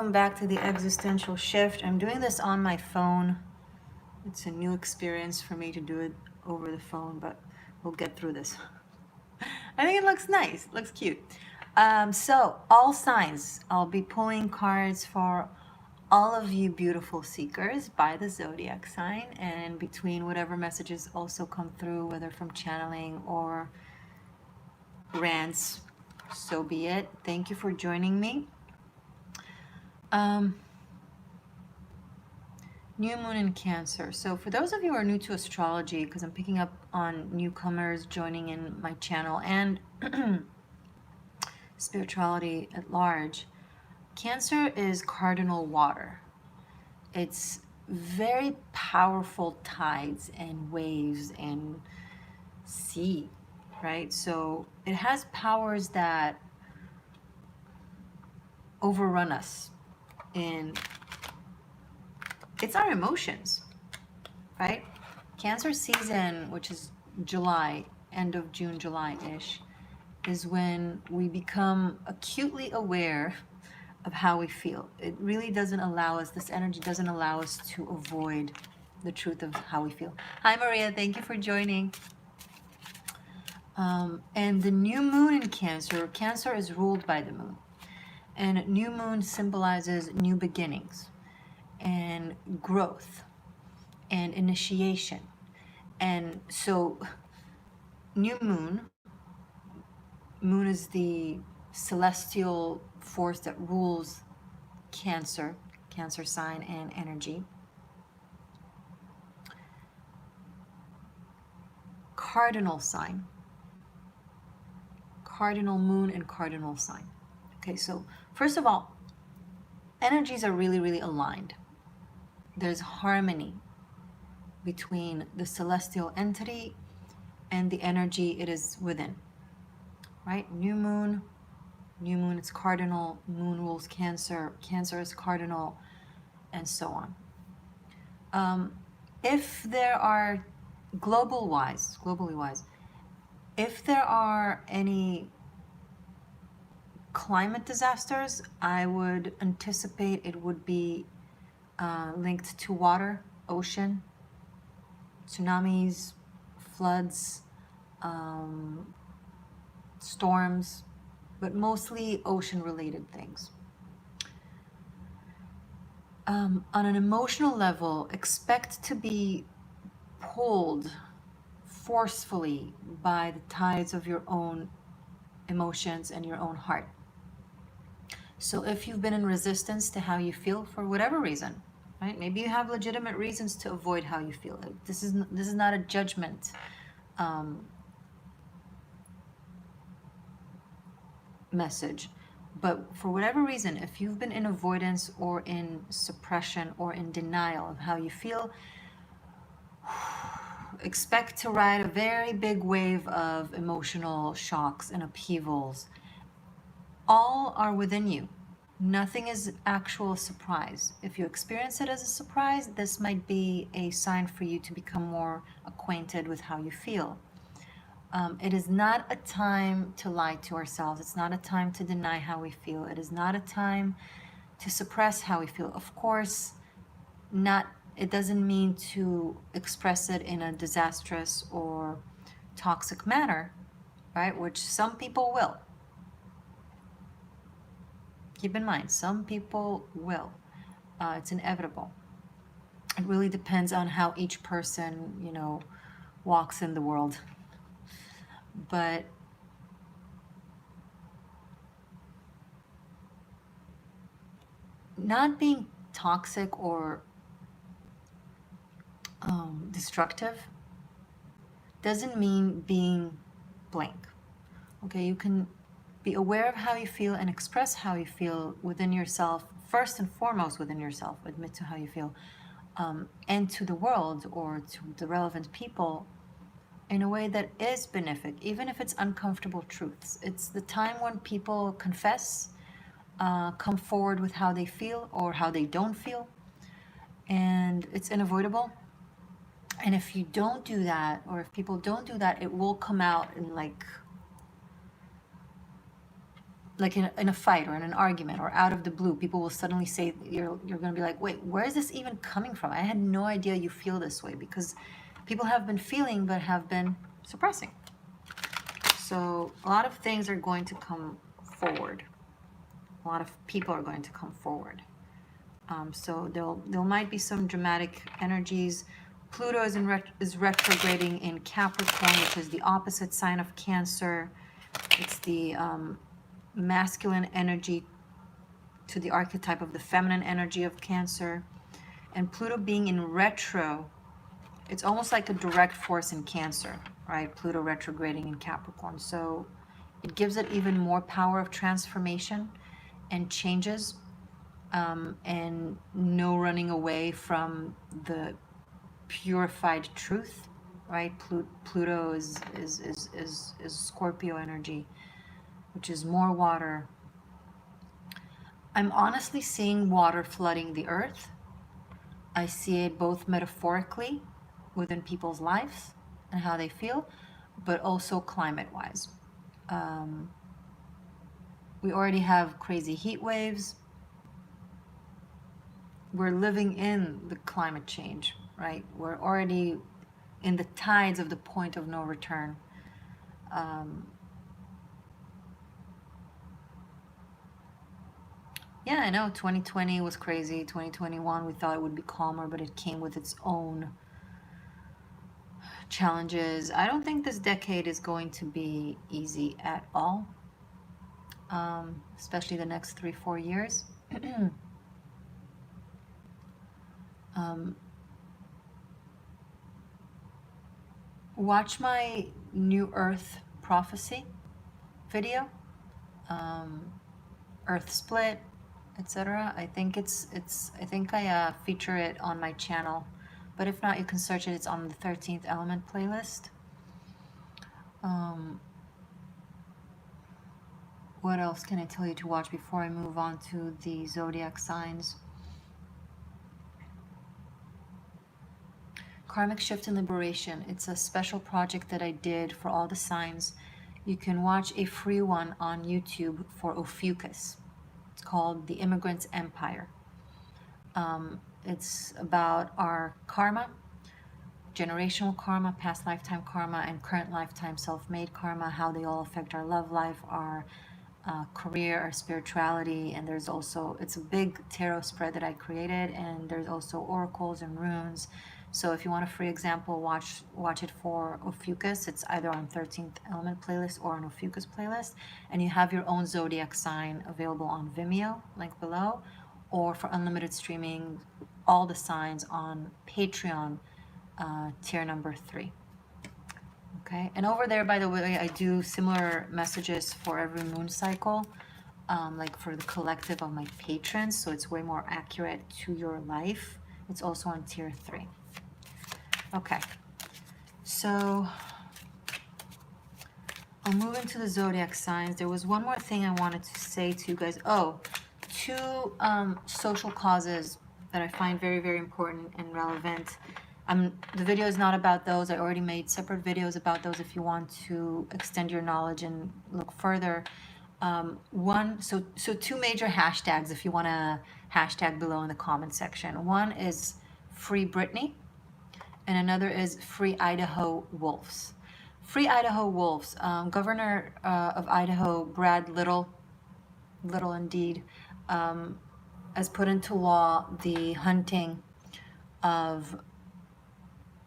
Welcome back to the Existential Shift. I'm doing this on my phone. It's a new experience for me to do it over the phone, but we'll get through this. I think it looks nice, it looks cute. So, all signs. I'll be pulling cards for all of you beautiful seekers by the zodiac sign, and between whatever messages also come through, whether from channeling or rants, so be it. Thank you for joining me. New moon in Cancer. So for those of you who are new to astrology, because I'm picking up on newcomers joining in my channel and spirituality at large, Cancer is cardinal water. It's very powerful tides and waves and sea, right? So it has powers that overrun us, and it's our emotions, right? Cancer season, which is July, end of June, July-ish, is when we become acutely aware of how we feel. It really doesn't allow us, this energy doesn't allow us to avoid the truth of how we feel. Hi, Maria, thank you for joining. And the new moon in Cancer, Cancer is ruled by the moon. And new moon symbolizes new beginnings and growth and initiation. And so new moon is the celestial force that rules Cancer sign and energy. Cardinal sign, cardinal moon and cardinal sign. Okay, so first of all, energies are really, really aligned. There's harmony between the celestial entity and the energy it is within, right? New moon, it's cardinal, moon rules Cancer, Cancer is cardinal, and so on. If there are, globally wise, if there are any climate disasters, I would anticipate it would be linked to water, ocean, tsunamis, floods, storms, but mostly ocean-related things. On an emotional level, expect to be pulled forcefully by the tides of your own emotions and your own heart. So if you've been in resistance to how you feel for whatever reason, right? Maybe you have legitimate reasons to avoid how you feel. This is not a judgment message, but for whatever reason, if you've been in avoidance or in suppression or in denial of how you feel, expect to ride a very big wave of emotional shocks and upheavals. All are within you. Nothing is actual surprise. If you experience it as a surprise, this might be a sign for you to become more acquainted with how you feel. It is not a time to lie to ourselves. It's not a time to deny how we feel. It is not a time to suppress how we feel. Of course, it doesn't mean to express it in a disastrous or toxic manner, right? Which some people will. Keep in mind, some people will. It's inevitable. It really depends on how each person, walks in the world. But not being toxic or destructive doesn't mean being blank. Okay, you can be aware of how you feel and express how you feel within yourself, first and foremost within yourself, admit to how you feel, and to the world or to the relevant people in a way that is benefic, even if it's uncomfortable truths. It's the time when people confess, come forward with how they feel or how they don't feel, and it's unavoidable. And if you don't do that, or if people don't do that, it will come out in like like in a fight or in an argument or out of the blue, people will suddenly say, you're going to be like, wait, where is this even coming from? I had no idea you feel this way, because people have been feeling but have been suppressing. So a lot of things are going to come forward. A lot of people are going to come forward. So there might be some dramatic energies. Pluto is retrograding in Capricorn, which is the opposite sign of Cancer. It's the masculine energy to the archetype of the feminine energy of Cancer. And Pluto being in retro, it's almost like a direct force in Cancer, right? Pluto retrograding in Capricorn. So it gives it even more power of transformation and changes, and no running away from the purified truth, right? Pluto is Scorpio energy, which is more water. I'm honestly seeing water flooding the earth. I see it both metaphorically within people's lives and how they feel, but also climate-wise. We already have crazy heat waves. We're living in the climate change, right? We're already in the tides of the point of no return. Yeah, I know 2020 was crazy. 2021, we thought it would be calmer, but it came with its own challenges. I don't think this decade is going to be easy at all, especially the next 3-4 years. Watch my New Earth prophecy video, Earth split, etc. I think I think I feature it on my channel, but if not, you can search it. It's on the 13th element playlist. What else can I tell you to watch before I move on to the zodiac signs? Karmic Shift and Liberation. It's a special project that I did for all the signs. You can watch a free one on YouTube for Ophiuchus. It's called The Immigrant's Empire. It's about our karma, generational karma, past lifetime karma, and current lifetime self-made karma, how they all affect our love life, our career, our spirituality. And there's also, it's a big tarot spread that I created, and there's also oracles and runes. So if you want a free example, watch it for Ophiuchus. It's either on 13th element playlist or on Ophiuchus playlist. And you have your own zodiac sign available on Vimeo, link below, or for unlimited streaming, all the signs on Patreon, tier number 3. Okay, and over there, by the way, I do similar messages for every moon cycle, like for the collective of my patrons, so it's way more accurate to your life. It's also on tier 3. Okay, so I'll move into the zodiac signs. There was one more thing I wanted to say to you guys. Oh, 2 social causes that I find very, very important and relevant. The video is not about those. I already made separate videos about those if you want to extend your knowledge and look further. So 2 major hashtags if you want to hashtag below in the comment section. One is Free Britney, and another is Free Idaho Wolves. Free Idaho Wolves. Governor of Idaho, Brad Little indeed, has put into law the hunting of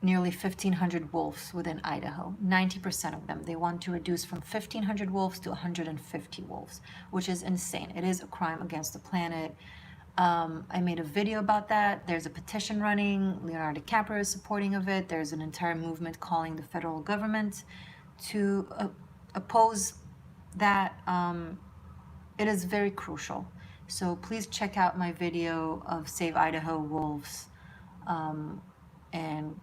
nearly 1,500 wolves within Idaho. 90% of them. They want to reduce from 1,500 wolves to 150 wolves, which is insane. It is a crime against the planet. I made a video about that. There's a petition running. Leonardo DiCaprio is supporting of it. There's an entire movement calling the federal government to oppose that. It is very crucial. So please check out my video of Save Idaho Wolves and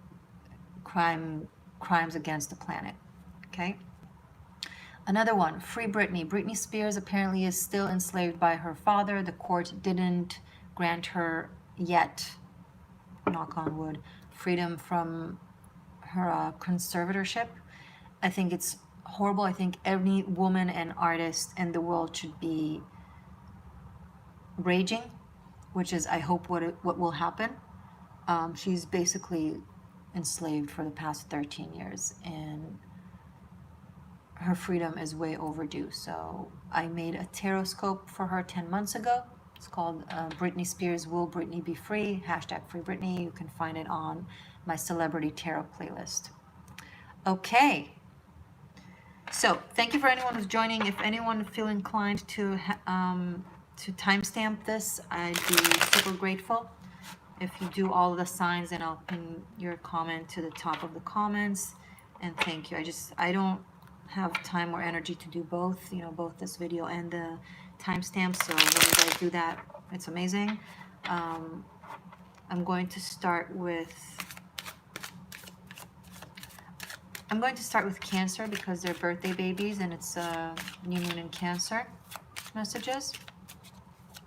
crimes against the planet. Okay. Another one, Free Britney. Britney Spears apparently is still enslaved by her father. The court didn't grant her yet, knock on wood, freedom from her conservatorship. I think it's horrible. I think every woman and artist in the world should be raging, which is, I hope, what will happen. She's basically enslaved for the past 13 years, and her freedom is way overdue. So I made a horoscope for her 10 months ago. It's called Britney Spears Will Britney Be Free? #Free Britney. You can find it on my celebrity tarot playlist. Okay. So thank you for anyone who's joining. If anyone feel inclined to timestamp this, I'd be super grateful. If you do all of the signs, then I'll pin your comment to the top of the comments. And thank you. I don't have time or energy to do both, both this video and the timestamps. So when you guys do that, it's amazing. I'm going to start with Cancer because they're birthday babies and it's new moon in Cancer messages.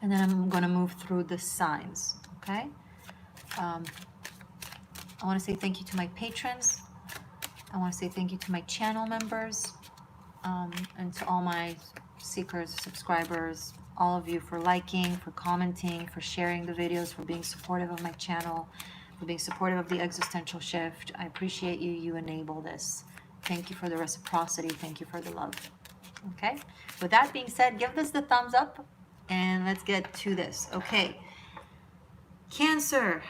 And then I'm going to move through the signs, okay? I want to say thank you to my patrons. I want to say thank you to my channel members, and to all my seekers, subscribers, all of you for liking, for commenting, for sharing the videos, for being supportive of my channel, for being supportive of the Existential Shift. I appreciate you. You enable this. Thank you for the reciprocity. Thank you for the love. Okay? With that being said, give this the thumbs up and let's get to this. Okay. Cancer.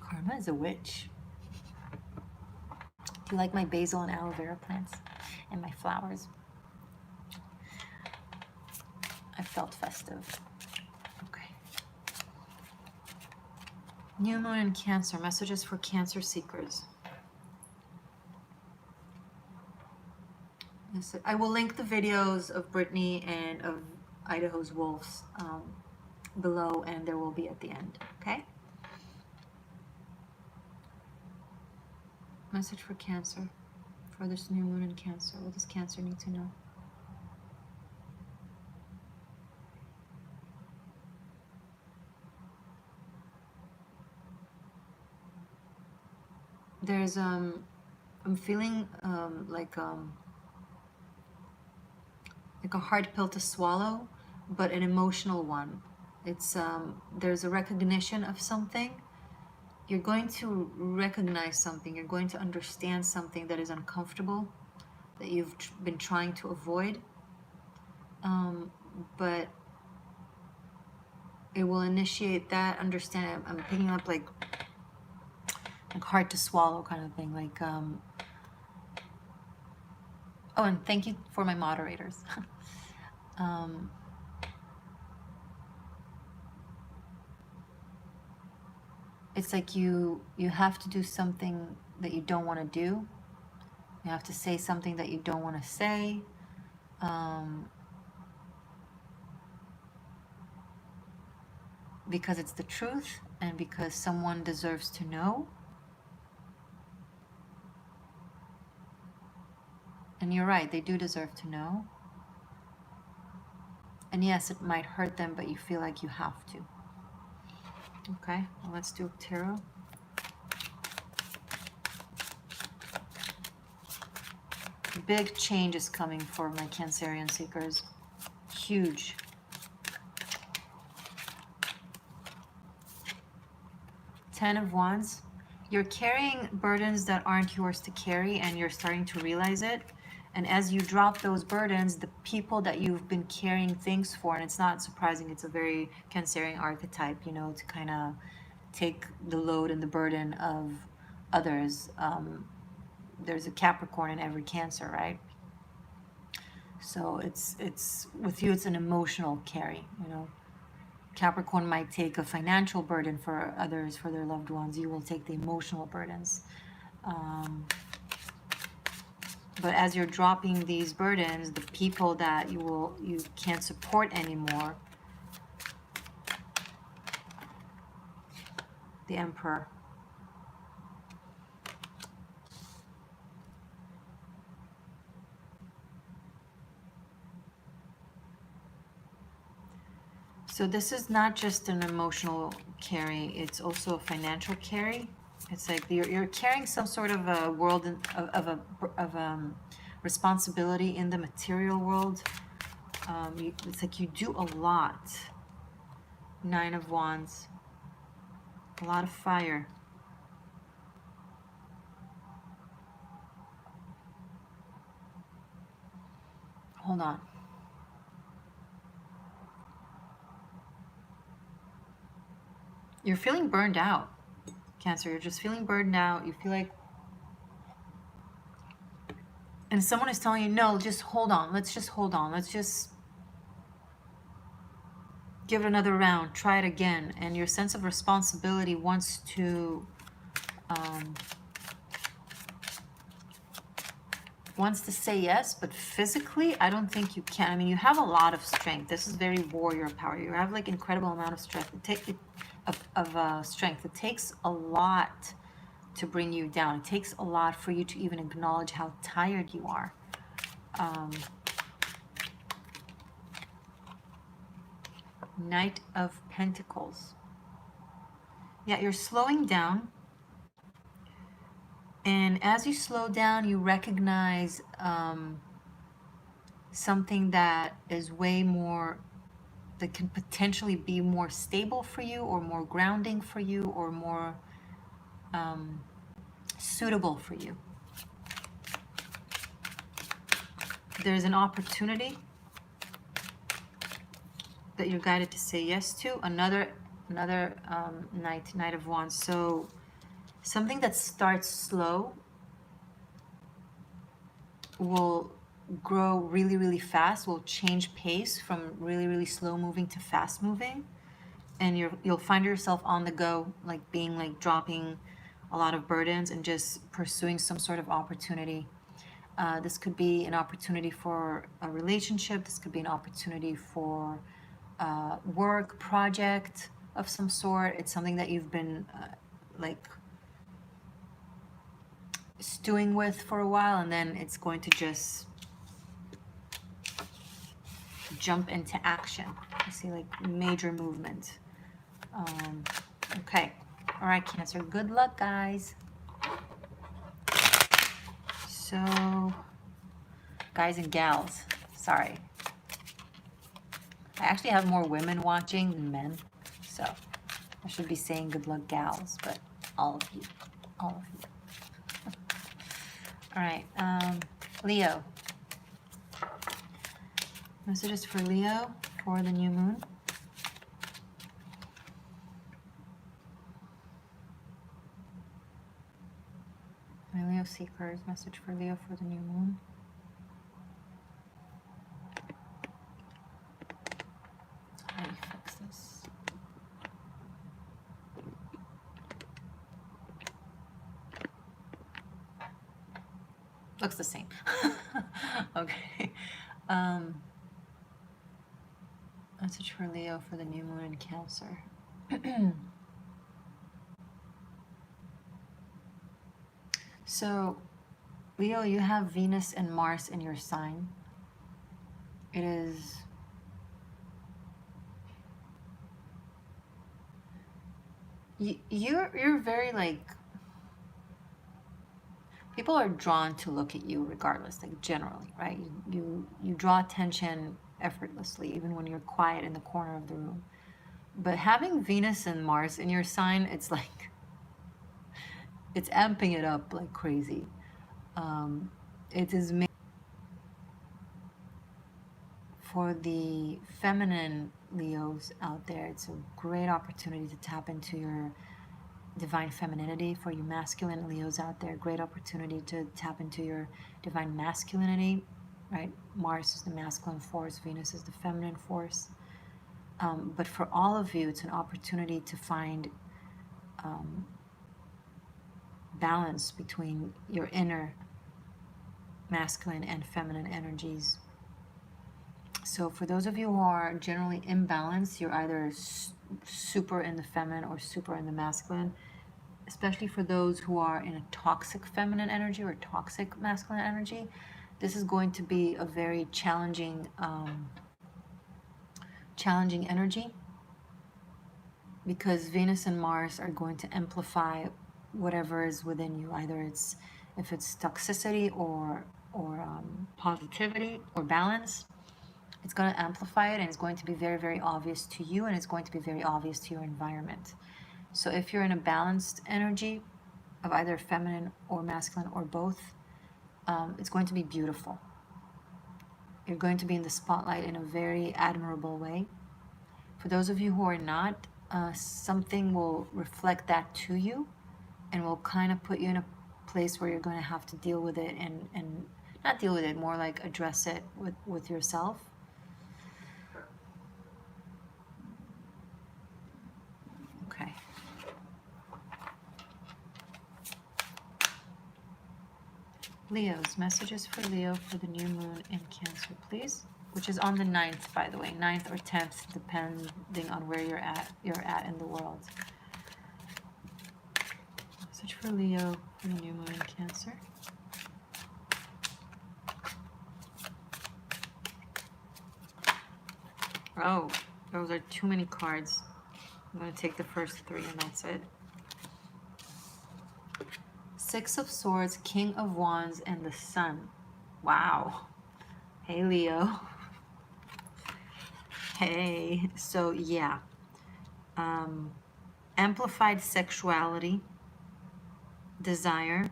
Karma is a witch. Do you like my basil and aloe vera plants and my flowers? I felt festive. Okay. New moon in Cancer. Messages for Cancer seekers. Yes, I will link the videos of Brittany and of Idaho's wolves below, and there will be at the end. Okay. Message for Cancer, for this new moon in Cancer. What does Cancer need to know? There's I'm feeling like a hard pill to swallow, but an emotional one. It's there's a recognition of something. You're going to recognize something. You're going to understand something that is uncomfortable, that you've been trying to avoid. But it will initiate that understanding. I'm picking up like hard to swallow kind of thing. Like, oh, and thank you for my moderators. It's like you have to do something that you don't want to do. You have to say something that you don't want to say. Because it's the truth and because someone deserves to know. And you're right, they do deserve to know. And yes, it might hurt them, but you feel like you have to. Okay, well, let's do tarot. Big change is coming for my Cancerian seekers. Huge. Ten of Wands. You're carrying burdens that aren't yours to carry, and you're starting to realize it. And as you drop those burdens, the people that you've been carrying things for, and it's not surprising, it's a very Cancerian archetype, you know, to kind of take the load and the burden of others. There's a Capricorn in every Cancer, right? So it's with you, it's an emotional carry, you know. Capricorn might take a financial burden for others, for their loved ones. You will take the emotional burdens. But as you're dropping these burdens, the people that you can't support anymore, the Emperor. So this is not just an emotional carry, it's also a financial carry. It's like you're carrying some sort of a world of responsibility in the material world. It's like you do a lot. 9 of Wands, a lot of fire. Hold on. You're feeling burned out, Cancer. You're just feeling burned out. You feel like, and someone is telling you, no, just hold on. Let's just hold on. Let's just give it another round. Try it again. And your sense of responsibility wants to say yes, but physically, I don't think you can. I mean, you have a lot of strength. This is very warrior power. You have like incredible amount of strength. Strength. It takes a lot to bring you down. It takes a lot for you to even acknowledge how tired you are. Knight of Pentacles. Yeah, you're slowing down. And as you slow down, you recognize something that is way more, that can potentially be more stable for you, or more grounding for you, or more suitable for you. There's an opportunity that you're guided to say yes to. Another Knight of Wands. So something that starts slow will grow really, really fast, will change pace from really, really slow moving to fast moving. And you'll find yourself on the go, like being like dropping a lot of burdens and just pursuing some sort of opportunity. This could be an opportunity for a relationship. This could be an opportunity for work, project of some sort. It's something that you've been like stewing with for a while, and then it's going to just jump into action. I see like major movement. Okay. All right, Cancer. Good luck, guys. So, guys and gals, sorry. I actually have more women watching than men, so I should be saying good luck, gals, but all of you. All of you. All right, Leo. Messages for Leo for the new moon. My Leo seekers, message for Leo for the new moon. How do you fix this? Looks the same. Okay. Message for Leo for the new moon in Cancer. So, Leo, you have Venus and Mars in your sign. It is you're very like, people are drawn to look at you regardless, like generally, right? You draw attention effortlessly, even when you're quiet in the corner of the room. But having Venus and Mars in your sign, it's like, it's amping it up like crazy. It is made for the feminine Leos out there. It's a great opportunity to tap into your divine femininity. For you masculine Leos out there, great opportunity to tap into your divine masculinity, right? Mars is the masculine force, Venus is the feminine force. But for all of you, it's an opportunity to find balance between your inner masculine and feminine energies. So for those of you who are generally imbalanced, you're either super in the feminine or super in the masculine, especially for those who are in a toxic feminine energy or toxic masculine energy. This is going to be a very challenging energy, because Venus and Mars are going to amplify whatever is within you. Either if it's toxicity or positivity or balance, it's going to amplify it, and it's going to be very, very obvious to you, and it's going to be very obvious to your environment. So if you're in a balanced energy of either feminine or masculine or both, it's going to be beautiful. You're going to be in the spotlight in a very admirable way. For those of you who are not, something will reflect that to you and will kind of put you in a place where you're going to have to deal with it, and not deal with it, more like address it with yourself. Okay. Leo's messages for Leo for the new moon in Cancer, please. Which is on the 9th, by the way, 9th or 10th, depending on where you're at in the world. Message for Leo for the new moon in Cancer. Oh, those are too many cards. I'm going to take the first 3 and that's it. Six of Swords, King of Wands, and the Sun. Wow. Hey, Leo. Hey. So, yeah. Amplified sexuality, desire,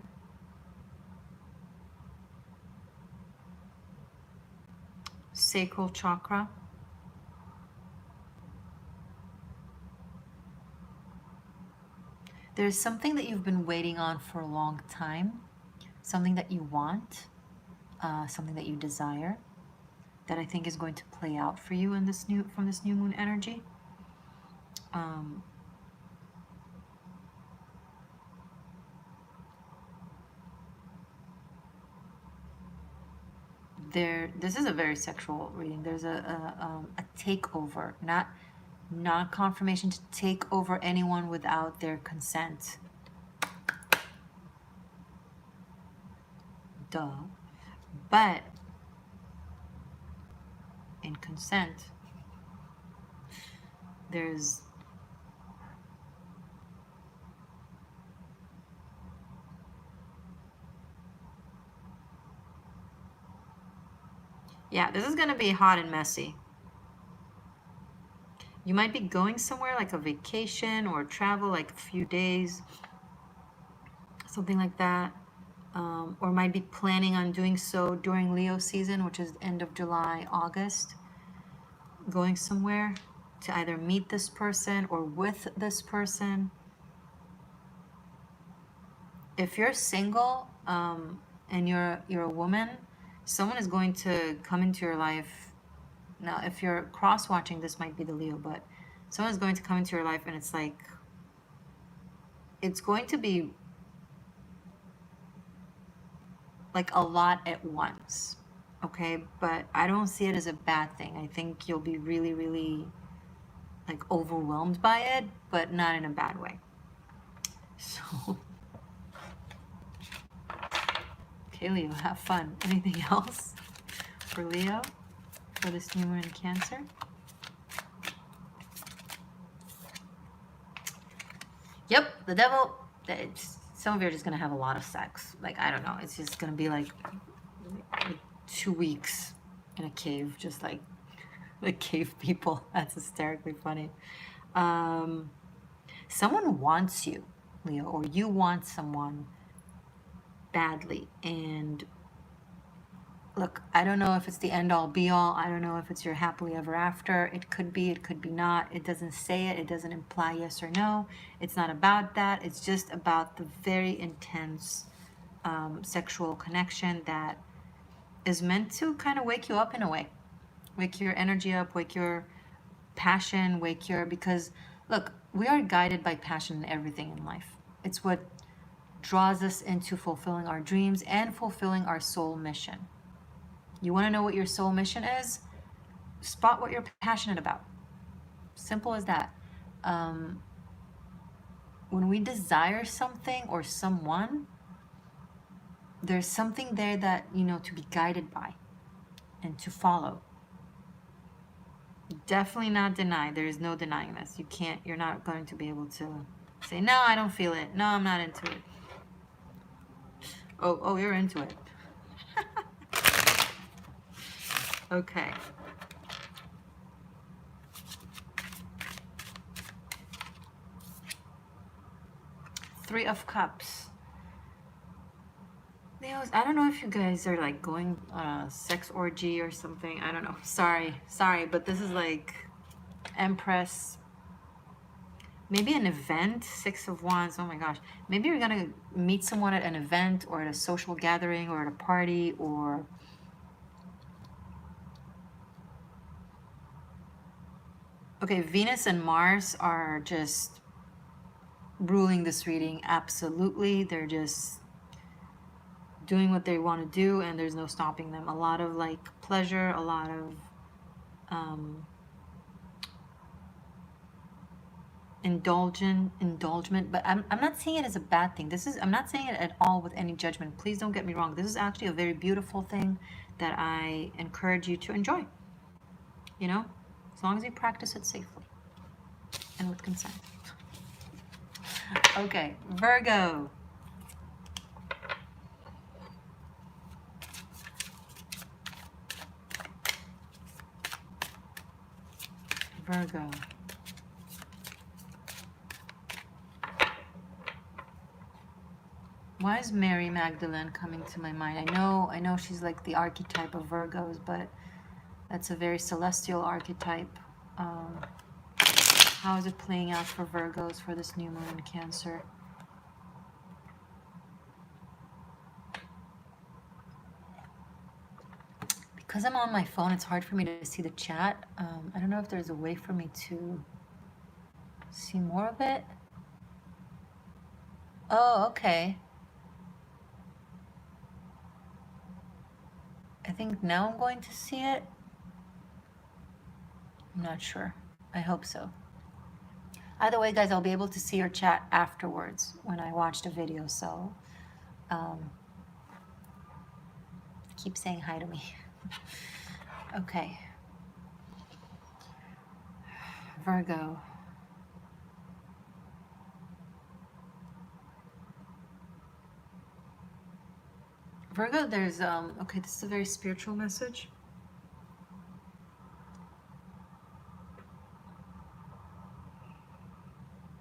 sacral chakra, there's something that you've been waiting on for a long time, something that you want, something that you desire, that I think is going to play out for you in from this new moon energy. This is a very sexual reading. There's a takeover, not confirmation, to take over anyone without their consent. Duh. But in consent, there's yeah, this is going to be hot and messy. You might be going somewhere like a vacation or travel, like a few days, something like that. Or might be planning on doing so during Leo season, which is end of July, August. Going somewhere to either meet this person or with this person. If you're single and you're a woman, someone is going to come into your life. Now, if you're cross-watching, this might be the Leo, but someone is going to come into your life, and it's like, it's going to be like a lot at once, okay? But I don't see it as a bad thing. I think you'll be really, really like overwhelmed by it, but not in a bad way. So, okay, Leo, have fun. Anything else for Leo for this new moon in Cancer? Yep, the devil. Some of you are just gonna have a lot of sex. Like, I don't know. It's just gonna be like 2 weeks in a cave, just like cave people. That's hysterically funny. Someone wants you, Leo, or you want someone badly. And look, I don't know if it's the end all be all. I don't know if it's your happily ever after. It could be not. It doesn't say it. It doesn't imply yes or no. It's not about that. It's just about the very intense sexual connection that is meant to kind of wake you up in a way. Wake your energy up, wake your passion, because look, we are guided by passion in everything in life. It's what draws us into fulfilling our dreams and fulfilling our soul mission. You want to know what your soul mission is? Spot what you're passionate about. Simple as that. When we desire something or someone, there's something there that, to be guided by and to follow. Definitely not deny. There is no denying this. You can't, you're not going to be able to say, no, I don't feel it. No, I'm not into it. Oh, you're into it. Okay. Three of Cups. Leos, I don't know if you guys are like going on a sex orgy or something. I don't know. Sorry, but this is like Empress. Maybe an event, Six of Wands. Oh my gosh. Maybe you're gonna meet someone at an event or at a social gathering or at a party or okay, Venus and Mars are just ruling this reading. Absolutely. They're just doing what they want to do and there's no stopping them. A lot of like pleasure, a lot of indulgement, but I'm not seeing it as a bad thing. I'm not saying it at all with any judgment. Please don't get me wrong. This is actually a very beautiful thing that I encourage you to enjoy. You know, as long as you practice it safely and with consent. Okay, Virgo. Virgo. Why is Mary Magdalene coming to my mind? I know she's like the archetype of Virgos, but that's a very celestial archetype. How is it playing out for Virgos for this new moon in Cancer? Because I'm on my phone, it's hard for me to see the chat. I don't know if there's a way for me to see more of it. Oh, okay. I think now I'm going to see it. I'm not sure. I hope so. Either way, guys, I'll be able to see your chat afterwards when I watch the video, so keep saying hi to me. Okay. Virgo. Virgo, there's, okay, this is a very spiritual message.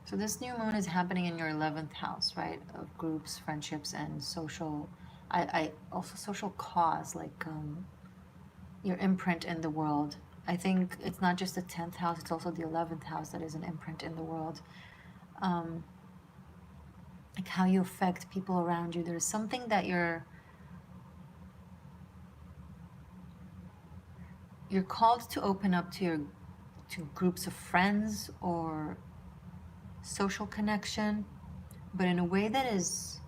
So this new moon is happening in your 11th house, right? Of groups, friendships, and social, I also social cause, like your imprint in the world. I think it's not just the 10th house, it's also the 11th house that is an imprint in the world. Like how you affect people around you. There's something that you're called to open up to groups of friends or social connection, but in a way that is,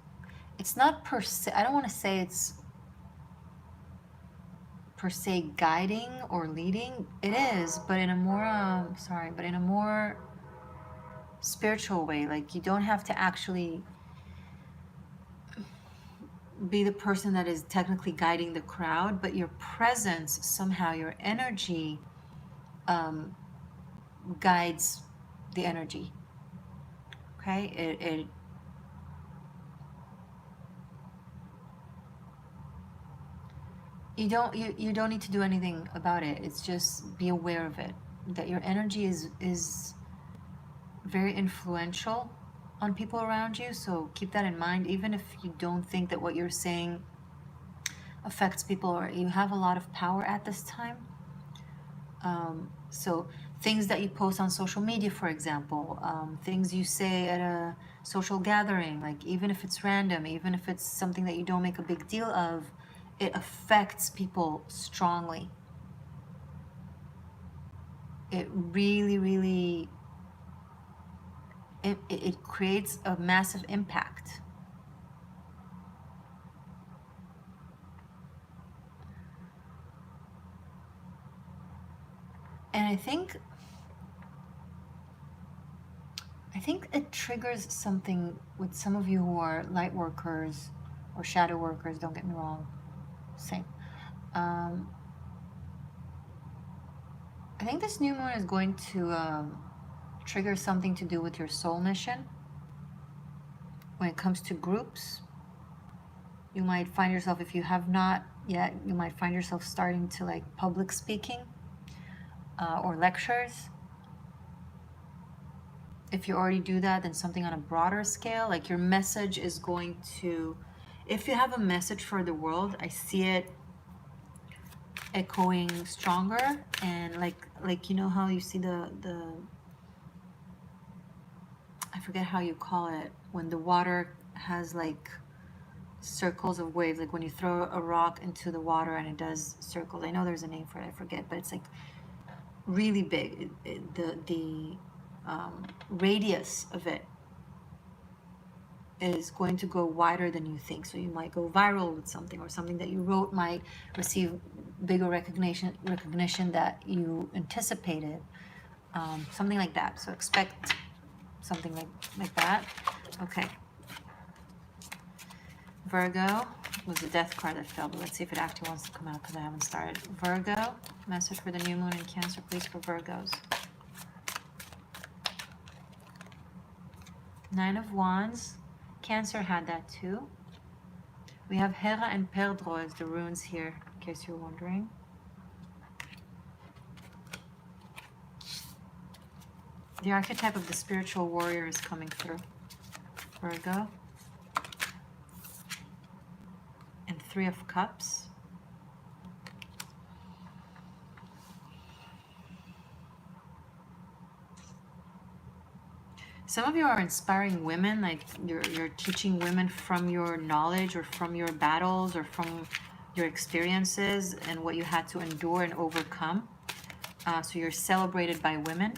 it's not per se, I don't want to say it's per se guiding or leading. It is, but in a more, but in a more spiritual way. Like you don't have to actually be the person that is technically guiding the crowd, but your presence, somehow your energy guides the energy. Okay, you don't need to do anything about it. It's just be aware of it, that your energy is very influential on people around you. So keep that in mind, even if you don't think that what you're saying affects people, or you have a lot of power at this time. So things that you post on social media, for example, things you say at a social gathering, like even if it's random, even if it's something that you don't make a big deal of, it affects people strongly. It really, it creates a massive impact. And I think it triggers something with some of you who are light workers or shadow workers, don't get me wrong. Same. I think this new moon is going to trigger something to do with your soul mission. When it comes to groups, you might find yourself, if you have not yet, you might find yourself starting to like public speaking or lectures. If you already do that, then something on a broader scale, like your message is going to, if you have a message for the world, I see it echoing stronger. And like you know how you see the I forget how you call it, when the water has like circles of waves, like when you throw a rock into the water and it does circles. I know there's a name for it, I forget, but it's like really big. The radius of it is going to go wider than you think. So you might go viral with something, or something that you wrote might receive bigger recognition that you anticipated, something like that. So expect something like that. Okay. Virgo was the death card that fell, but let's see if it actually wants to come out because I haven't started. Virgo, message for the new moon in Cancer, please, for Virgos. Nine of Wands. Cancer had that too. We have Hera and Perdro as the runes here, in case you're wondering. The archetype of the spiritual warrior is coming through. Virgo. And Three of Cups. Some of you are inspiring women, like you're teaching women from your knowledge or from your battles or from your experiences and what you had to endure and overcome. So you're celebrated by women.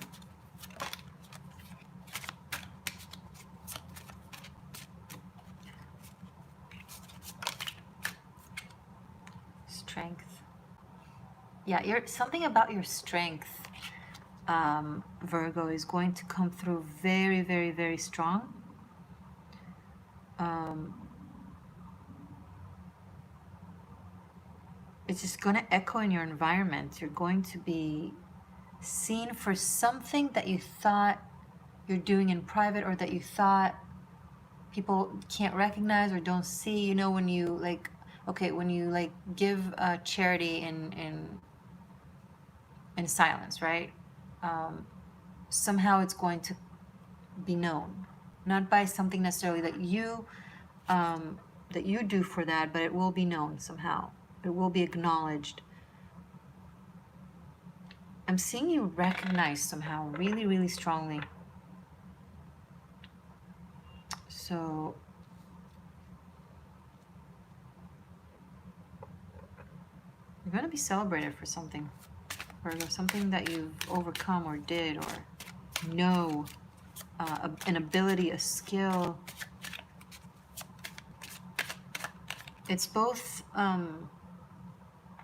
Strength. Yeah, something about your strength, Virgo, is going to come through very, very, very strong. It's just going to echo in your environment. You're going to be seen for something that you thought you're doing in private, or that you thought people can't recognize or don't see. You know, when you like, okay, when you like give charity in silence, right? Somehow it's going to be known, not by something necessarily that you do for that, but it will be known somehow. It will be acknowledged. I'm seeing you recognized somehow, really, really strongly. So you're going to be celebrated for something, Virgo, something that you've overcome or did or know, an ability, a skill. It's both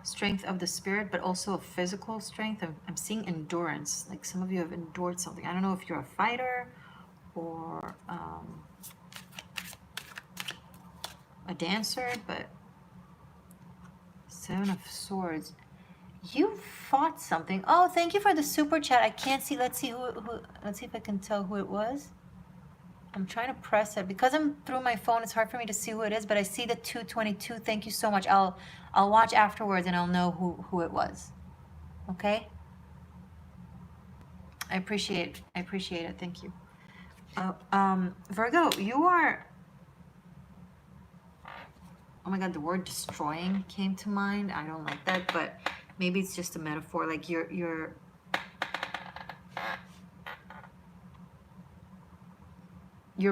strength of the spirit, but also a physical strength. I'm seeing endurance, like some of you have endured something. I don't know if you're a fighter or a dancer, but Seven of Swords. You fought something. Oh, thank you for the super chat. I can't see. Let's see let's see if I can tell who it was. I'm trying to press it because I'm through my phone. It's hard for me to see who it is, but I see the 222. Thank you so much. I'll watch afterwards and I'll know who it was. Okay? I appreciate it. Thank you. Virgo, you are, oh my God, the word destroying came to mind. I don't like that, but maybe it's just a metaphor. Like you're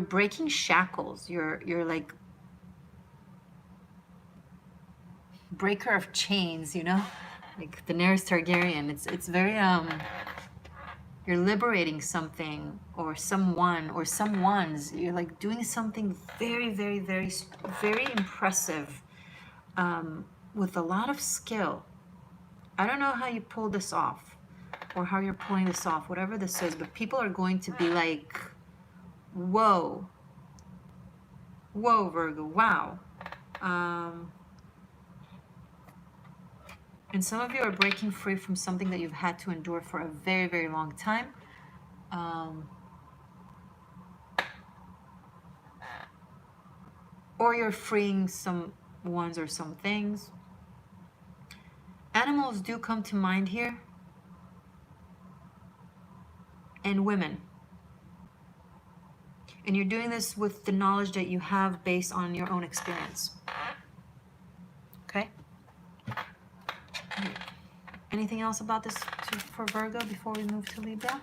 breaking shackles. You're like breaker of chains, you know, like Daenerys Targaryen. It's very you're liberating something or someone or someone's. You're like doing something very, very, very, very impressive, with a lot of skill. I don't know how you pull this off or how you're pulling this off, whatever this is, but people are going to be like, whoa, Virgo, wow. And some of you are breaking free from something that you've had to endure for a very, very long time. Or you're freeing some ones or some things. Animals do come to mind here. And women. And you're doing this with the knowledge that you have based on your own experience. Okay? Anything else about this for Virgo before we move to Libra?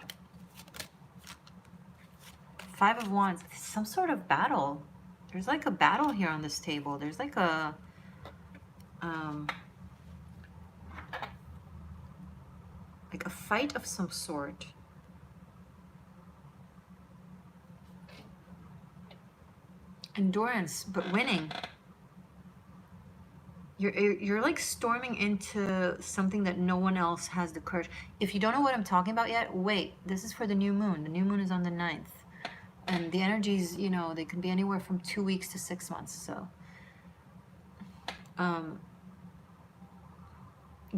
Five of Wands. Some sort of battle. There's like a battle here on this table. There's like a fight of some sort. Endurance, but winning. You're like storming into something that no one else has the courage. If you don't know what I'm talking about yet, wait. This is for the new moon. The new moon is on the 9th. And the energies, you know, they can be anywhere from 2 weeks to 6 months. So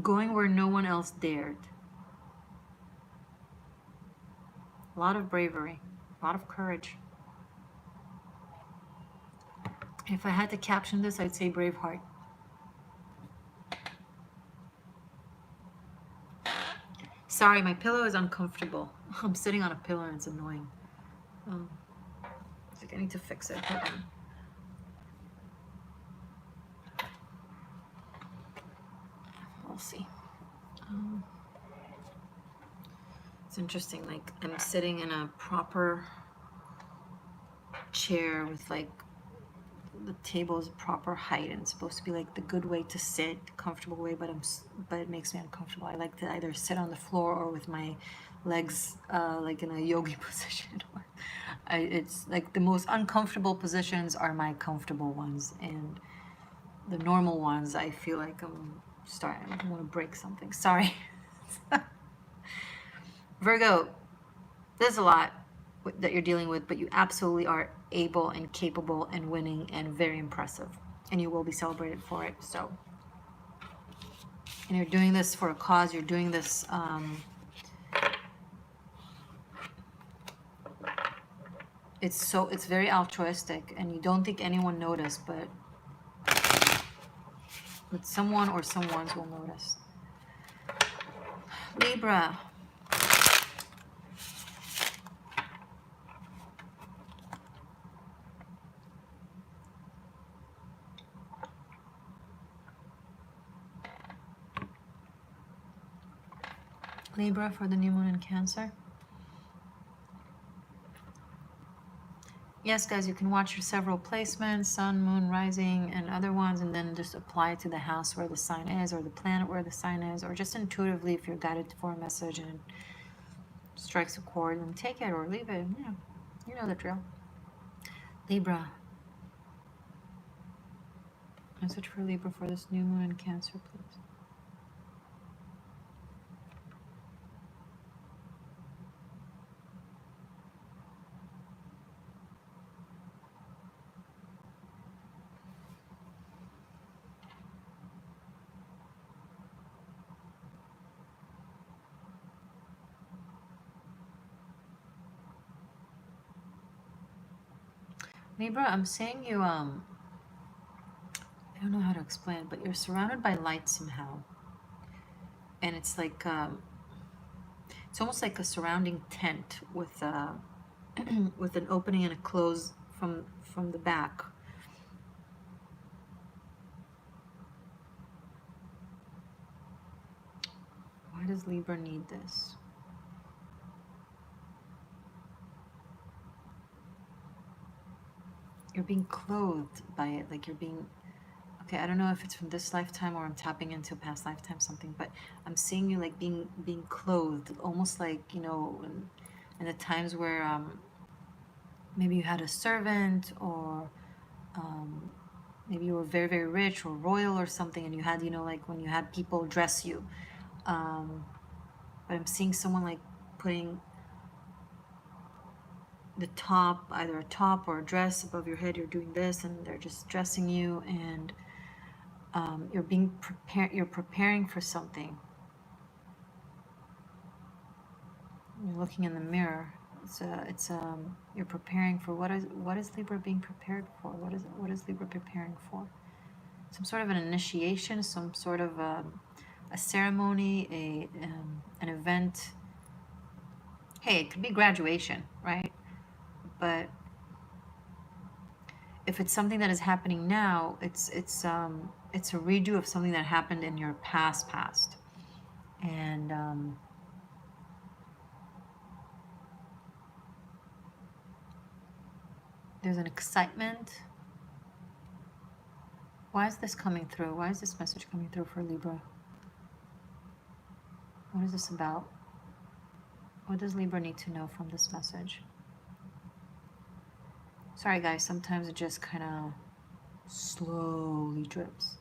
going where no one else dared. A lot of bravery, a lot of courage. If I had to caption this, I'd say Braveheart. Sorry, my pillow is uncomfortable. I'm sitting on a pillow and it's annoying. It's like I need to fix it. Hold on. We'll see. It's interesting, like I'm sitting in a proper chair with like the table is proper height and it's supposed to be like the good way to sit, comfortable way, but it makes me uncomfortable. I like to either sit on the floor or with my legs like in a yogi position. It's like the most uncomfortable positions are my comfortable ones, and the normal ones I feel like I want to break something. Sorry. Virgo, there's a lot that you're dealing with, but you absolutely are able and capable and winning and very impressive, and you will be celebrated for it. So, and you're doing this for a cause. You're doing this it's very altruistic, and you don't think anyone noticed, but someone or someones will notice. Libra. Libra for the new moon in Cancer. Yes, guys, you can watch your several placements, sun, moon, rising, and other ones, and then just apply it to the house where the sign is, or the planet where the sign is, or just intuitively if you're guided for a message and it strikes a chord, then take it or leave it. You know the drill. Libra. Message for Libra for this new moon in Cancer, please. Libra, I'm seeing you, I don't know how to explain it, but you're surrounded by light somehow. And it's like, it's almost like a surrounding tent with with an opening and a close from the back. Why does Libra need this? You're being clothed by it, like you're being, okay, I don't know if it's from this lifetime or I'm tapping into a past lifetime something, but I'm seeing you like being clothed, almost like, you know, in the times where maybe you had a servant, or maybe you were very, very rich or royal or something, and you had, you know, like when you had people dress you. But I'm seeing someone like putting the top, either a top or a dress above your head. You're doing this and they're just dressing you, and You're preparing for something. You're looking in the mirror. You're preparing for what is Libra being prepared for? What is Libra preparing for? Some sort of an initiation, some sort of a ceremony, an event. Hey, it could be graduation, right? But if it's something that is happening now, it's a redo of something that happened in your past, and there's an excitement. Why is this coming through? Why is this message coming through for Libra? What is this about? What does Libra need to know from this message? Sorry guys, sometimes it just kind of slowly drips.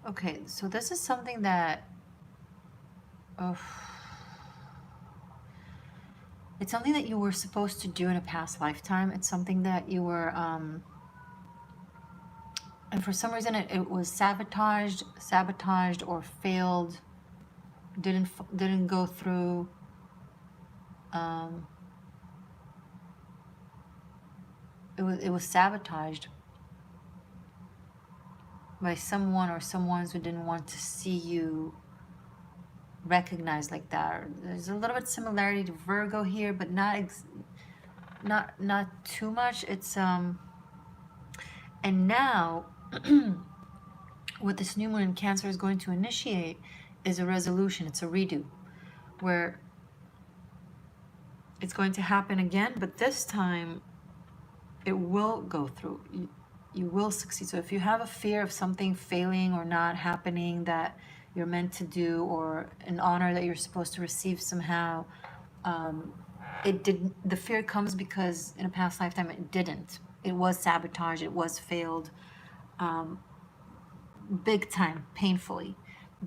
Okay, so this is something that it's something that you were supposed to do in a past lifetime. It's something that you were and for some reason it was sabotaged or failed, didn't go through. It was sabotaged by someone or someones who didn't want to see you recognized like that. There's a little bit similarity to Virgo here, but not too much. It's and now what this new moon in Cancer is going to initiate is a resolution. It's a redo where it's going to happen again, but this time it will go through. You will succeed. So if you have a fear of something failing or not happening that you're meant to do, or an honor that you're supposed to receive somehow, the fear comes because in a past lifetime it didn't. It was sabotaged, it was failed, big time, painfully.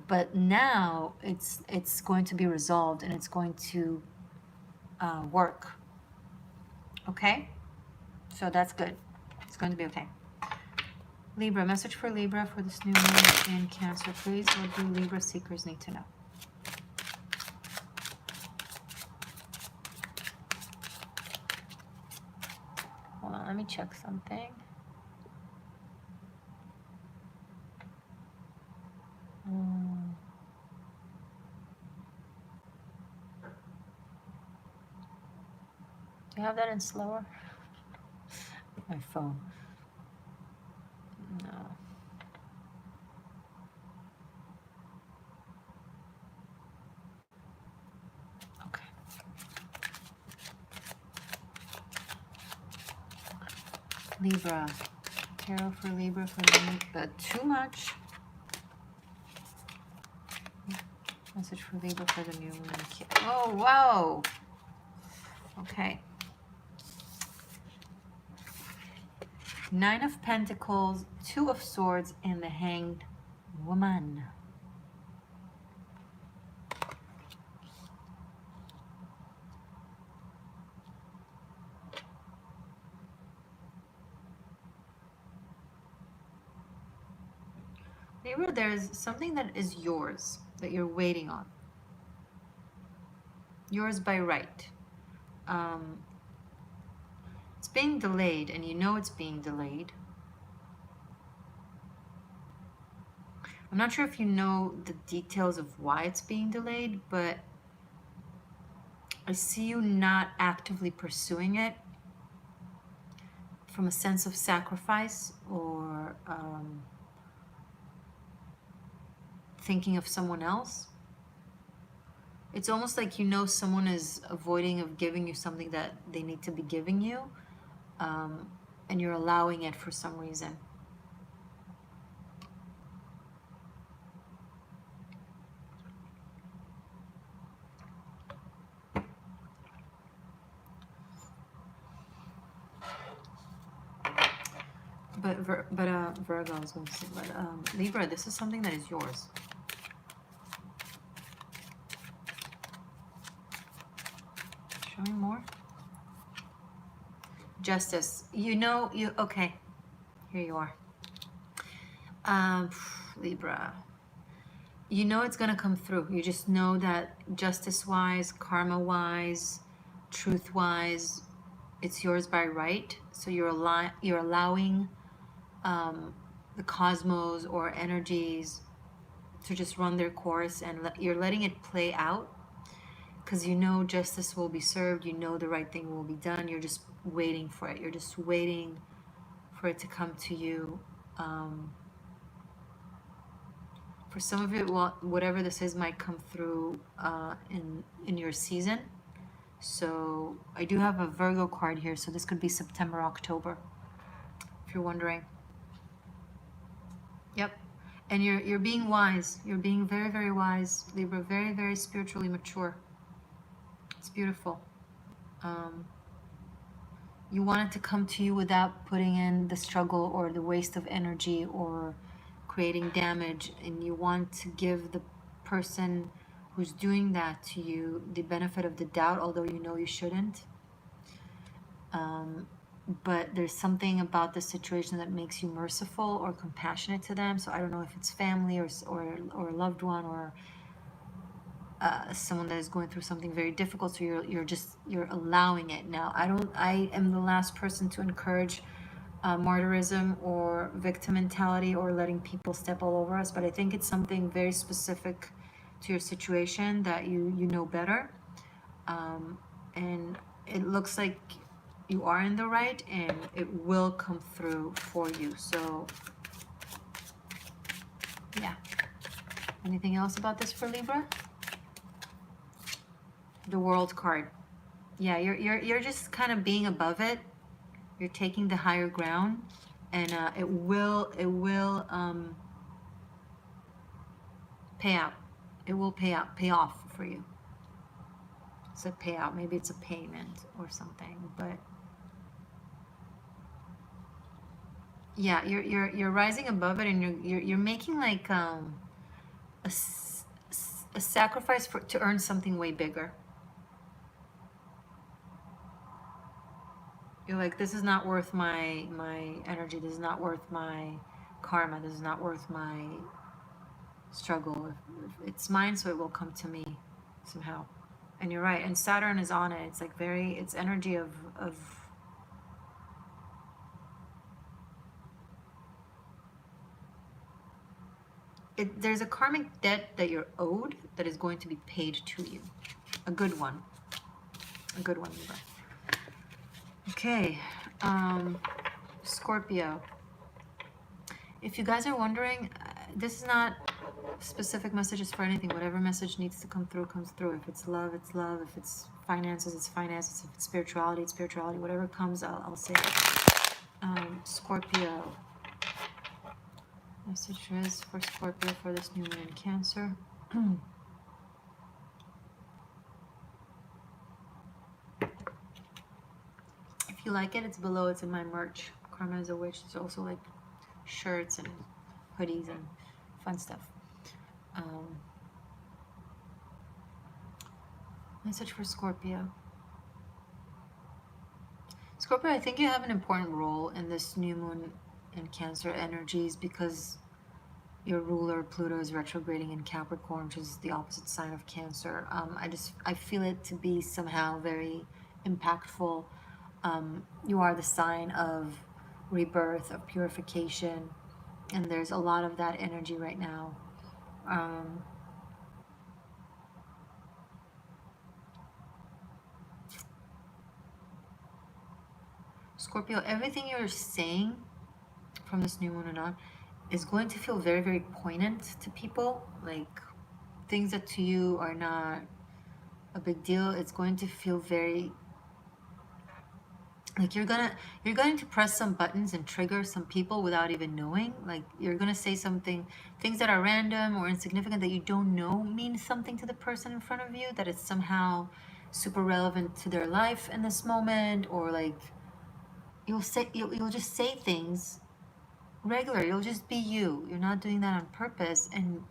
But now it's going to be resolved and it's going to work. Okay? So that's good. It's going to be okay. Libra, message for Libra for this new moon in Cancer, please. What do Libra seekers need to know? Hold on, let me check something. Do you have that in slower? My phone. No. Okay. Libra. Tarot for Libra for the too much. Message for Libra for the new moon. Oh, wow. Okay. Nine of Pentacles, Two of Swords, and the Hanged Woman. Libra, there's something that is yours, that you're waiting on. Yours by right. It's being delayed, and you know it's being delayed. I'm not sure if you know the details of why it's being delayed, but I see you not actively pursuing it from a sense of sacrifice or thinking of someone else. It's almost like you know someone is avoiding of giving you something that they need to be giving you, and you're allowing it for some reason. But Virgo, I was going to say, but Libra, this is something that is yours. Show me more. Justice. Okay. Here you are. Libra. You know it's going to come through. You just know that justice-wise, karma-wise, truth-wise, it's yours by right. So you're allowing the cosmos or energies to just run their course, and you're letting it play out, because you know justice will be served. You know the right thing will be done. You're just waiting for it. You're just waiting for it to come to you. For some of it, whatever this is might come through in your season. So I do have a Virgo card here, so this could be September, October, if you're wondering. Yep. And you're being wise. You're being very, very wise, Libra. Very, very spiritually mature. It's beautiful. You want it to come to you without putting in the struggle or the waste of energy or creating damage, and you want to give the person who's doing that to you the benefit of the doubt, although you know you shouldn't. But there's something about the situation that makes you merciful or compassionate to them. So I don't know if it's family or a loved one, or someone that is going through something very difficult. So you're allowing it. Now I am the last person to encourage martyrism or victim mentality or letting people step all over us, but I think it's something very specific to your situation that you know better, and it looks like you are in the right, and it will come through for you. So yeah. Anything else about this for Libra? The World card. Yeah, you're just kind of being above it. You're taking the higher ground, and it will pay out. It will pay off for you. It's a payout. Maybe it's a payment or something, but yeah, you're rising above it, and you're making like a sacrifice to earn something way bigger. You're like, this is not worth my energy. This is not worth my karma. This is not worth my struggle. If it's mine, so it will come to me somehow. And you're right. And Saturn is on it. It's like it's energy of there's a karmic debt that you're owed that is going to be paid to you. A good one. A good one, Libra. Okay, Scorpio. If you guys are wondering, this is not specific messages for anything. Whatever message needs to come through, comes through. If it's love, it's love. If it's finances, it's finances. If it's spirituality, it's spirituality. Whatever comes, I'll say it. Scorpio. Messages for Scorpio for this new moon in Cancer. If you like it, it's below. It's in my merch. Karma is a Witch. It's also like shirts and hoodies and fun stuff. Message for Scorpio. Scorpio, I think you have an important role in this new moon in Cancer energies, because your ruler Pluto is retrograding in Capricorn, which is the opposite sign of Cancer. I feel it to be somehow very impactful. You are the sign of rebirth, of purification, and there's a lot of that energy right now. Scorpio, everything you're saying from this new moon and on is going to feel very, very poignant to people. Like things that to you are not a big deal, it's going to feel very like you're going to press some buttons and trigger some people without even knowing. Like you're going to say something, things that are random or insignificant that you don't know mean something to the person in front of you, that it's somehow super relevant to their life in this moment. Or like you'll just say things regular. You'll just be you. You're not doing that on purpose, and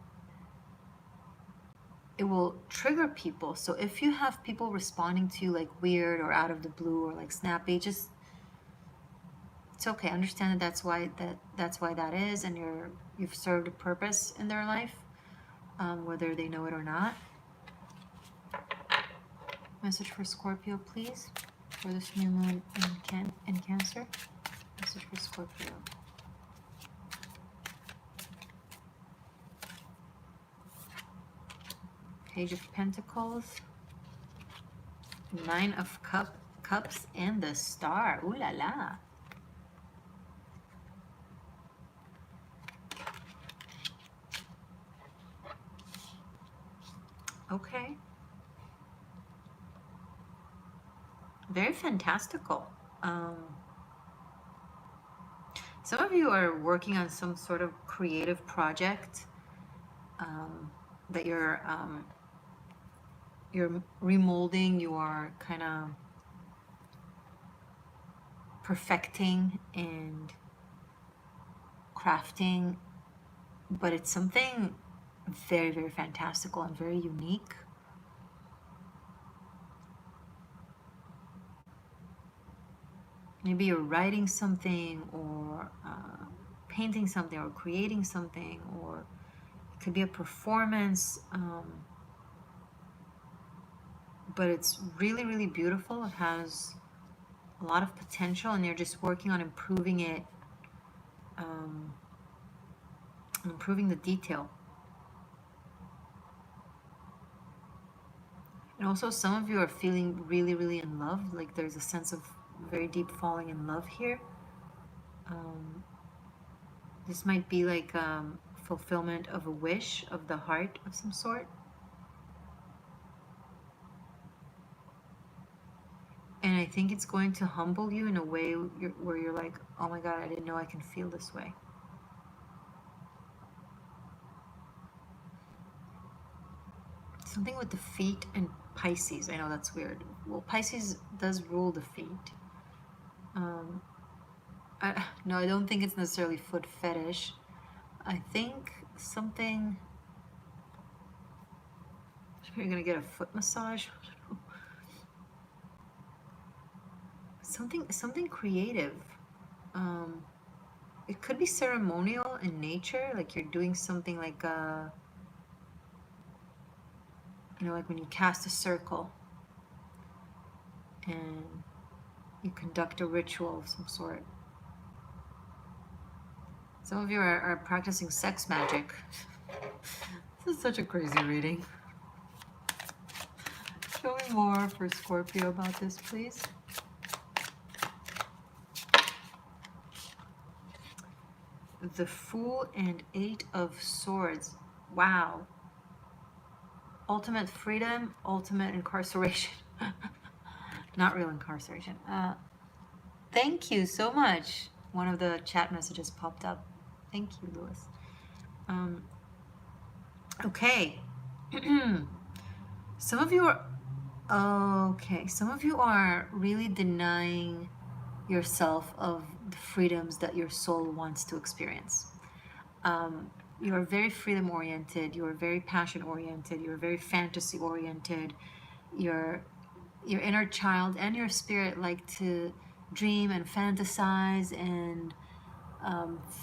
it will trigger people. So if you have people responding to you like weird or out of the blue or like snappy, just, it's okay. Understand that that's why that is, and you've served a purpose in their life, whether they know it or not. Message for Scorpio, please, for this new moon in Cancer. Message for Scorpio. Page of Pentacles, Nine of Cups, and the Star. Ooh la la. Okay. Very fantastical. Some of you are working on some sort of creative project that you're remolding, you are kind of perfecting and crafting, but it's something very, very fantastical and very unique. Maybe you're writing something or painting something or creating something, or it could be a performance, but it's really, really beautiful. It has a lot of potential, and you're just working on improving it, improving the detail. And also some of you are feeling really, really in love, like there's a sense of very deep falling in love here. This might be like fulfillment of a wish of the heart of some sort. And I think it's going to humble you in a way where you're like, oh my God, I didn't know I can feel this way. Something with the feet and Pisces. I know that's weird. Well, Pisces does rule the feet. No, I don't think it's necessarily foot fetish. I think something... You're gonna get a foot massage. Something creative. It could be ceremonial in nature, like you're doing something like you know, like when you cast a circle and you conduct a ritual of some sort. Some of you are practicing sex magic. This is such a crazy reading. Show me more for Scorpio about this, please. The Fool and Eight of Swords. Wow. Ultimate freedom, ultimate incarceration. Not real incarceration. Thank you so much. One of the chat messages popped up. Thank you, Lewis. Okay. Some of you are really denying yourself of the freedoms that your soul wants to experience. You are very freedom oriented, you are very passion oriented, you are very fantasy oriented. Your inner child and your spirit like to dream and fantasize and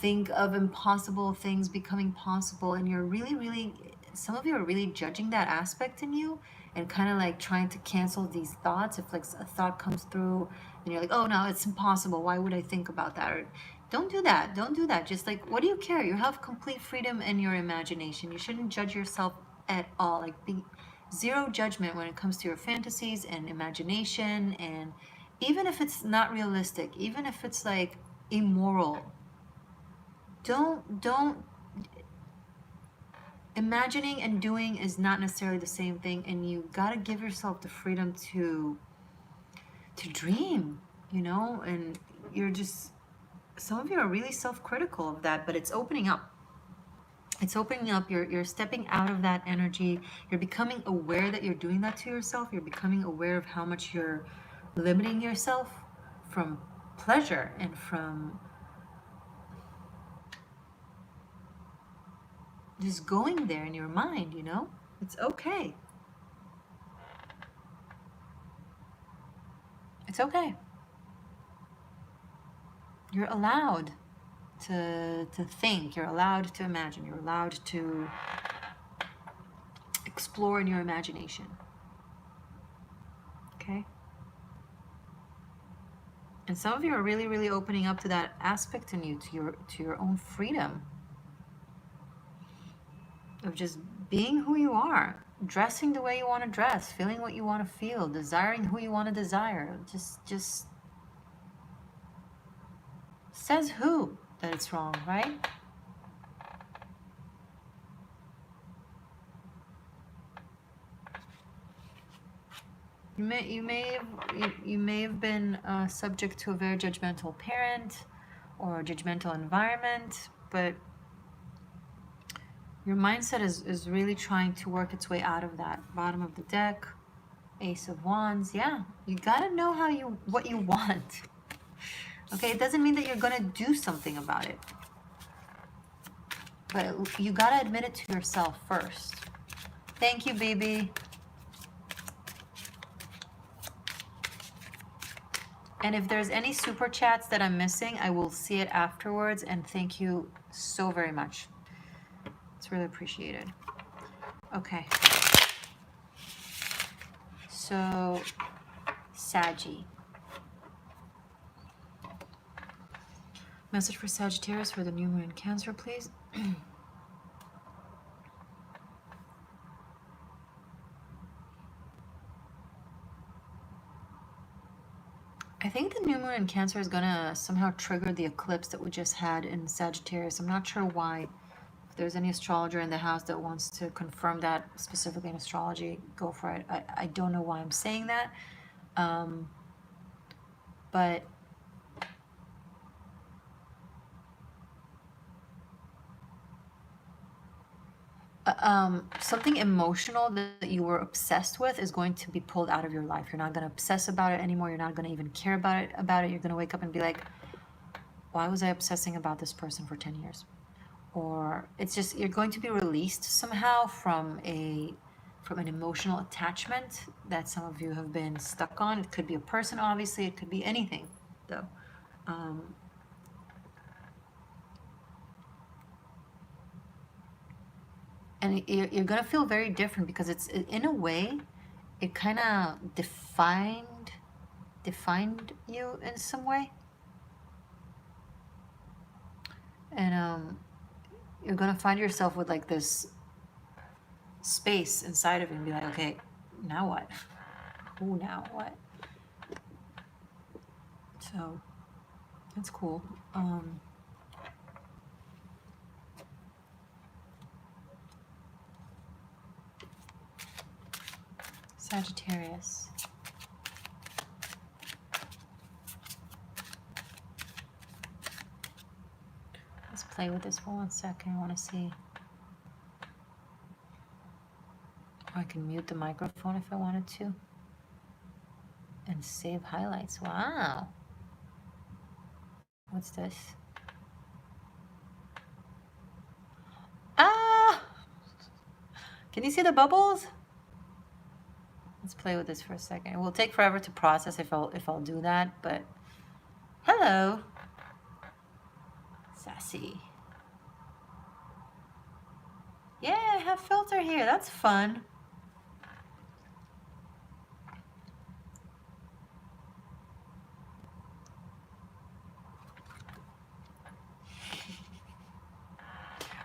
think of impossible things becoming possible, and you're really, some of you are really judging that aspect in you and kind of like trying to cancel these thoughts. If like a thought comes through and you're like, oh no, it's impossible, why would I think about that? Or don't do that, just like, what do you care? You have complete freedom in your imagination. You shouldn't judge yourself at all. Like, be zero judgment when it comes to your fantasies and imagination, and even if it's not realistic, even if it's like immoral, don't imagining and doing is not necessarily the same thing, and you got to give yourself the freedom to dream, you know. And you're just, some of you are really self-critical of that, but it's opening up. It's opening up. You're stepping out of that energy. You're becoming aware that you're doing that to yourself. You're becoming aware of how much you're limiting yourself from pleasure and from just going there in your mind, you know? It's okay. It's okay. You're allowed to think. You're allowed to imagine. You're allowed to explore in your imagination. Okay? And some of you are really, really opening up to that aspect in you, to your own freedom of just being who you are, dressing the way you want to dress, feeling what you want to feel, desiring who you want to desire. Just says who that it's wrong, right? You may have been subject to a very judgmental parent or a judgmental environment, but your mindset is really trying to work its way out of that. Bottom of the deck, Ace of Wands. Yeah, you gotta know what you want. Okay, it doesn't mean that you're gonna do something about it, but you gotta admit it to yourself first. Thank you, baby. And if there's any super chats that I'm missing, I will see it afterwards. And thank you so very much. It's really appreciated. Okay. So, Saggy. Message for Sagittarius for the new moon in Cancer, please. I think the new moon in Cancer is gonna somehow trigger the eclipse that we just had in Sagittarius. I'm not sure why. If there's any astrologer in the house that wants to confirm that specifically in astrology, go for it. I don't know why I'm saying that. But something emotional that you were obsessed with is going to be pulled out of your life. You're not going to obsess about it anymore. You're not going to even care about it. You're going to wake up and be like, why was I obsessing about this person for 10 years? Or it's just, you're going to be released somehow from an emotional attachment that some of you have been stuck on. It could be a person, obviously. It could be anything, though. And you're going to feel very different because it's, in a way, it kind of defined you in some way. And you're going to find yourself with like this space inside of you and be like, okay, now what? Ooh, now what? So that's cool. Sagittarius. Let's play with this for 1 second. I want to see. I can mute the microphone if I wanted to. And save highlights. Wow. What's this? Ah! Can you see the bubbles? Let's play with this for a second. It will take forever to process if I'll do that, but hello. Sassy. Yeah, I have filter here. That's fun.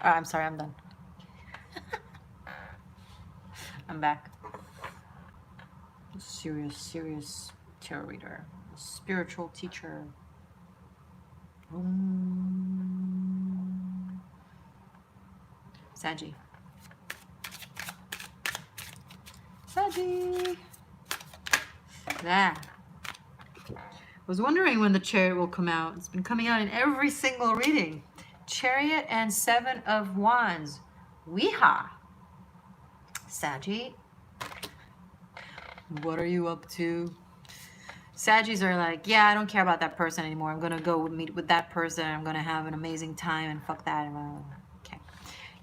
All right, I'm sorry, I'm done. I'm back. Serious tarot reader, spiritual teacher. Saggy. There. Was wondering when the Chariot will come out. It's been coming out in every single reading. Chariot and 7 of Wands. Weehaw. Saggy. What are you up to? Saggies are like, yeah, I don't care about that person anymore. I'm going to go meet with that person. I'm going to have an amazing time and fuck that. Okay.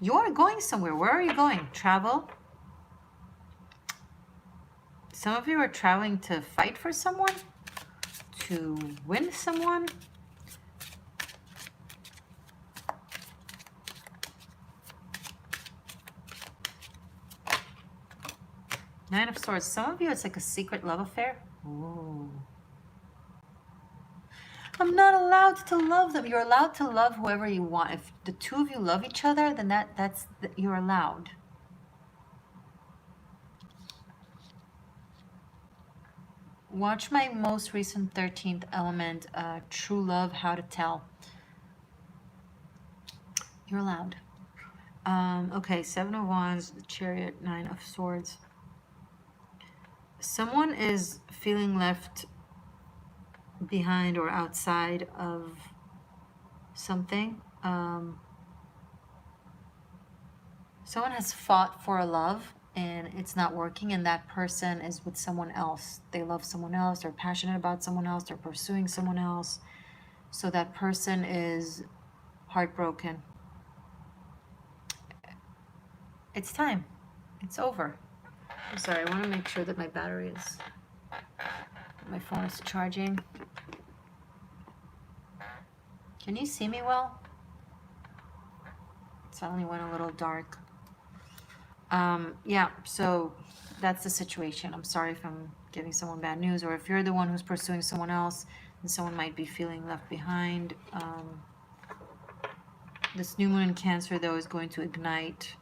You're going somewhere. Where are you going? Travel? Some of you are traveling to fight for someone, to win someone. Nine of Swords. Some of you, it's like a secret love affair. Ooh. I'm not allowed to love them. You're allowed to love whoever you want. If the two of you love each other, then you're allowed. Watch my most recent 13th element, True Love, How to Tell. You're allowed. Okay, Seven of Wands, Chariot, Nine of Swords. Someone is feeling left behind or outside of something. Someone has fought for a love and it's not working, and that person is with someone else. They love someone else, they're passionate about someone else, they're pursuing someone else. So that person is heartbroken. It's time. It's over. I'm sorry, I want to make sure that my phone is charging. Can you see me well? It suddenly went a little dark. Yeah, so that's the situation. I'm sorry if I'm giving someone bad news, or if you're the one who's pursuing someone else, then someone might be feeling left behind. This new moon in Cancer, though, is going to ignite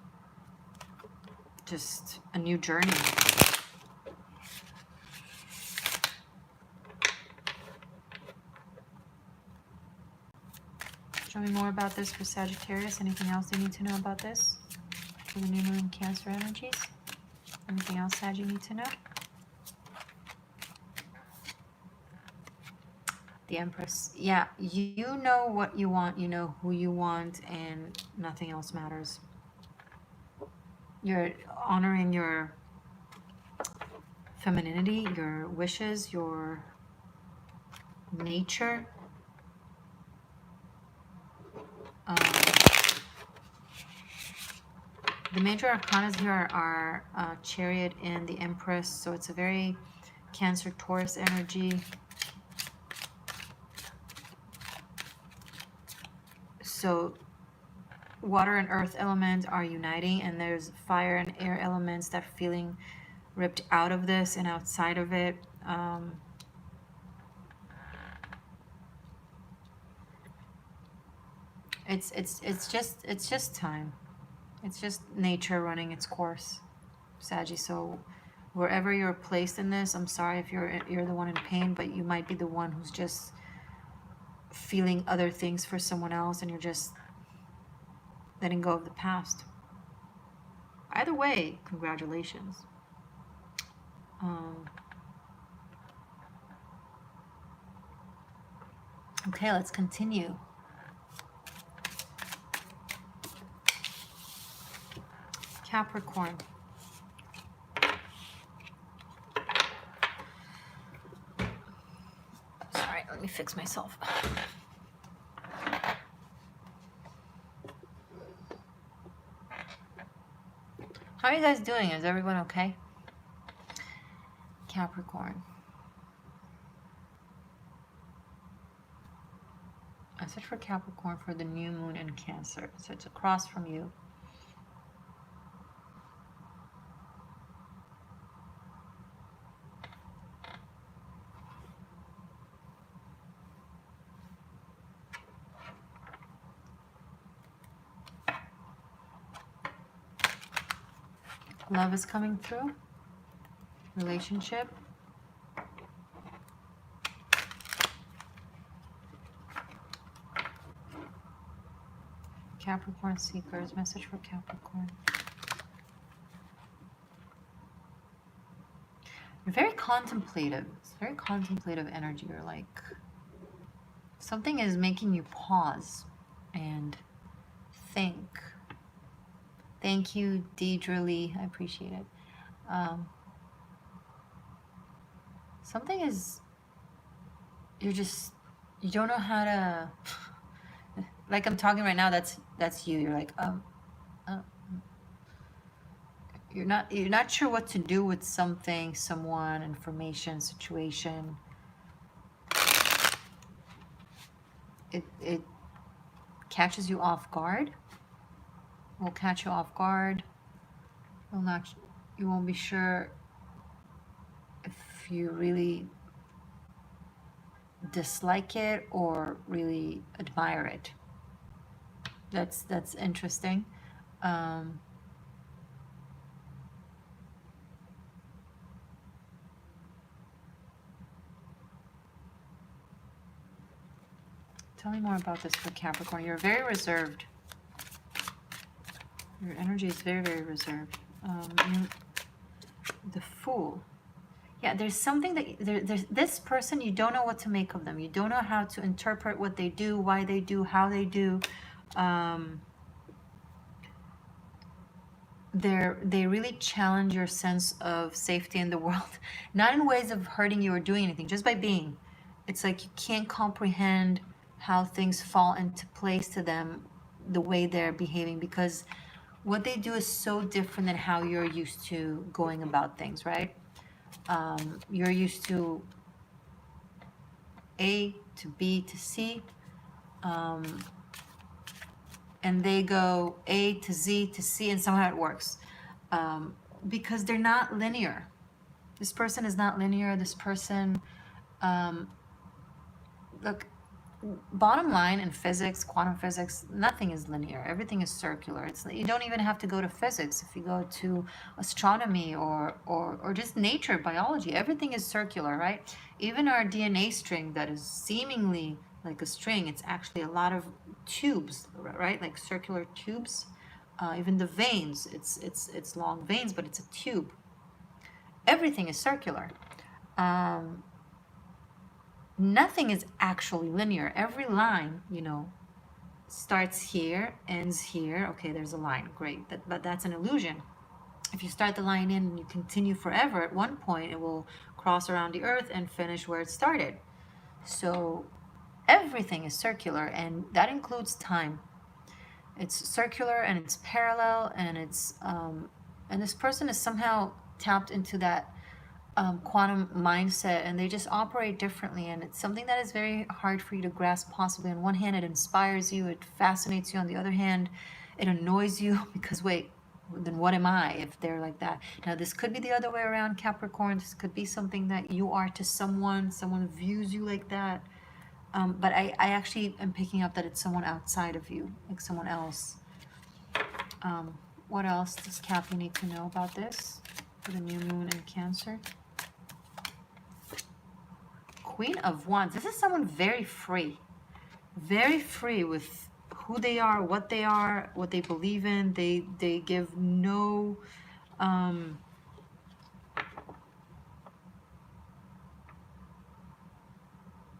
just a new journey. Show me more about this for Sagittarius. Anything else you need to know about this for the new moon in Cancer energies? Anything else, Sag, you need to know? The Empress. Yeah, you know what you want, you know who you want, and nothing else matters. You're honoring your femininity, your wishes, your nature. The major arcanas here are Chariot and the Empress, so it's a very Cancer Taurus energy. So water and earth elements are uniting, and there's fire and air elements that are feeling ripped out of this and outside of it. It's just time. It's just nature running its course, Saggy. So wherever you're placed in this, I'm sorry if you're the one in pain, but you might be the one who's just feeling other things for someone else, and you're just letting go of the past. Either way, congratulations. Okay, let's continue. Capricorn. Sorry, let me fix myself. How are you guys doing? Is everyone okay? Capricorn. I search for Capricorn for the new moon in Cancer. So it's across from you. Love is coming through. Relationship. Capricorn seekers. Message for Capricorn. You're very contemplative. It's very contemplative energy. You're like, something is making you pause and think. Thank you, Deidre Lee. I appreciate it. Something is, you don't know how to, like I'm talking right now, that's you. You're like, you're not sure what to do with something, someone, information, situation. It catches you off guard. Will catch you off guard. Will not. You won't be sure if you really dislike it or really admire it. That's interesting. Tell me more about this for Capricorn. You're very reserved. Your energy is very, very reserved. The Fool. Yeah, there's something that there's this person, you don't know what to make of them. You don't know how to interpret what they do, why they do, how they do. They really challenge your sense of safety in the world, not in ways of hurting you or doing anything, just by being. It's like you can't comprehend how things fall into place to them, the way they're behaving, because what they do is so different than how you're used to going about things, right? You're used to A to B to C, and they go A to Z to C, and somehow it works, because they're not linear. This person is not linear. This person, look, bottom line in physics, quantum physics, nothing is linear. Everything is circular. It's, you don't even have to go to physics. If you go to astronomy or just nature, biology, everything is circular, right? Even our DNA string that is seemingly like a string, it's actually a lot of tubes, right? Like circular tubes. Even the veins, it's long veins, but it's a tube. Everything is circular. Nothing is actually linear. Every line, you know, starts here, ends here. Okay, there's a line. Great. But that's an illusion. If you start the line in and you continue forever, at one point it will cross around the earth and finish where it started. So everything is circular, and that includes time. It's circular and it's parallel, and it's and this person is somehow tapped into that quantum mindset, and they just operate differently, and it's something that is very hard for you to grasp. Possibly on one hand it inspires you, it fascinates you, on the other hand it annoys you, because wait, then what am I if they're like that? Now this could be the other way around, Capricorn. This could be something that you are to someone views you like that, but I actually am picking up that it's someone outside of you, like someone else. What else does Cap need to know about this for the new moon in Cancer? Queen of Wands. This is someone very free with who they are, what they believe in. They give no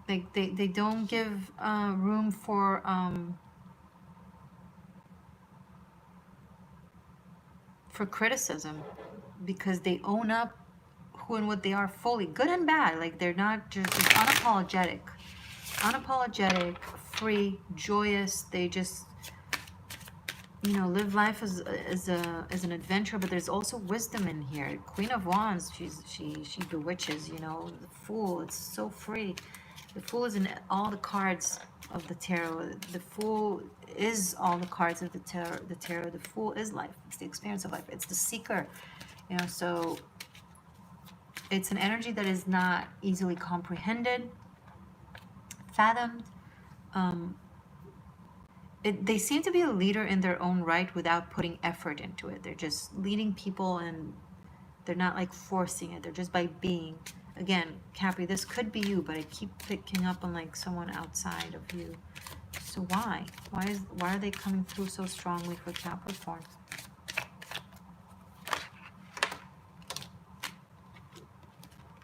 they don't give room for criticism, because they own up who and what they are fully, good and bad. Like they're not just unapologetic, free, joyous. They just, you know, live life as an adventure. But there's also wisdom in here. Queen of Wands, she bewitches. You know, the Fool. It's so free. The Fool is in all the cards of the tarot. The Fool is all the cards of the tarot. The Fool is life. It's the experience of life. It's the seeker. You know, so it's an energy that is not easily comprehended, fathomed. They seem to be a leader in their own right without putting effort into it. They're just leading people, and they're not like forcing it. They're just by being. Again, Capri, this could be you, but I keep picking up on like someone outside of you. So why? Why are they coming through so strongly for Capricorn?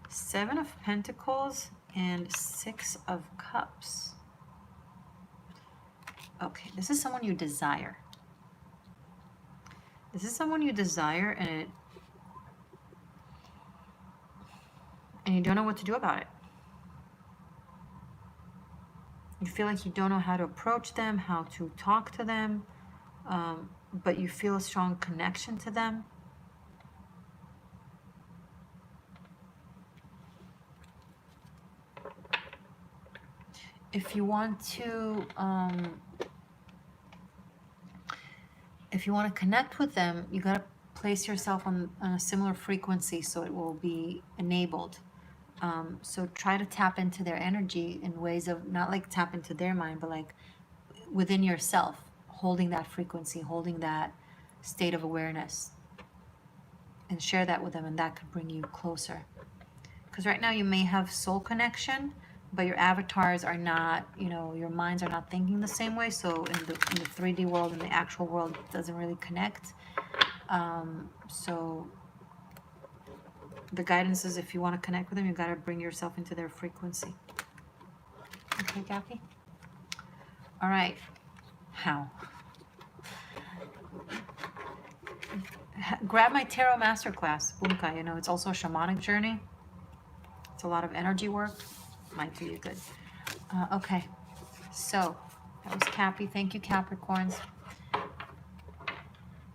Seven of Pentacles and Six of Cups. Okay, this is someone you desire. This is someone you desire, and you don't know what to do about it. You feel like you don't know how to approach them, how to talk to them, but you feel a strong connection to them. if you want to connect with them, you got to place yourself on a similar frequency so it will be enabled. So try to tap into their energy in ways of, not like tap into their mind, but like within yourself, holding that frequency, holding that state of awareness, and share that with them, and that could bring you closer. Because right now you may have soul connection, but your avatars are not, your minds are not thinking the same way. So in the 3D world, in the actual world, it doesn't really connect. So the guidance is, if you want to connect with them, you got to bring yourself into their frequency. Okay, Kathy? All right. How? Grab my Tarot Masterclass, Bunka. It's also a shamanic journey. It's a lot of energy work. Might do you good. Okay. So, that was Cappy. Thank you, Capricorns.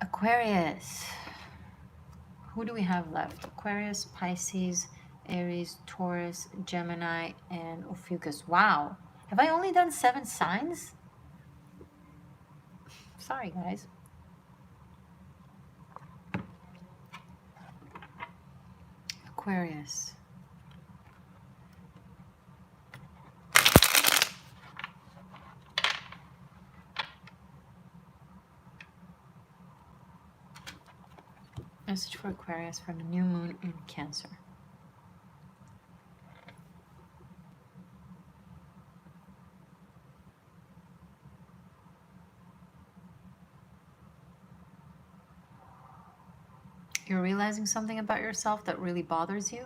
Aquarius. Who do we have left? Aquarius, Pisces, Aries, Taurus, Gemini, and Ophiuchus. Wow. Have I only done 7 signs? Sorry, guys. Aquarius. Message for Aquarius from the new moon in Cancer. You're realizing something about yourself that really bothers you.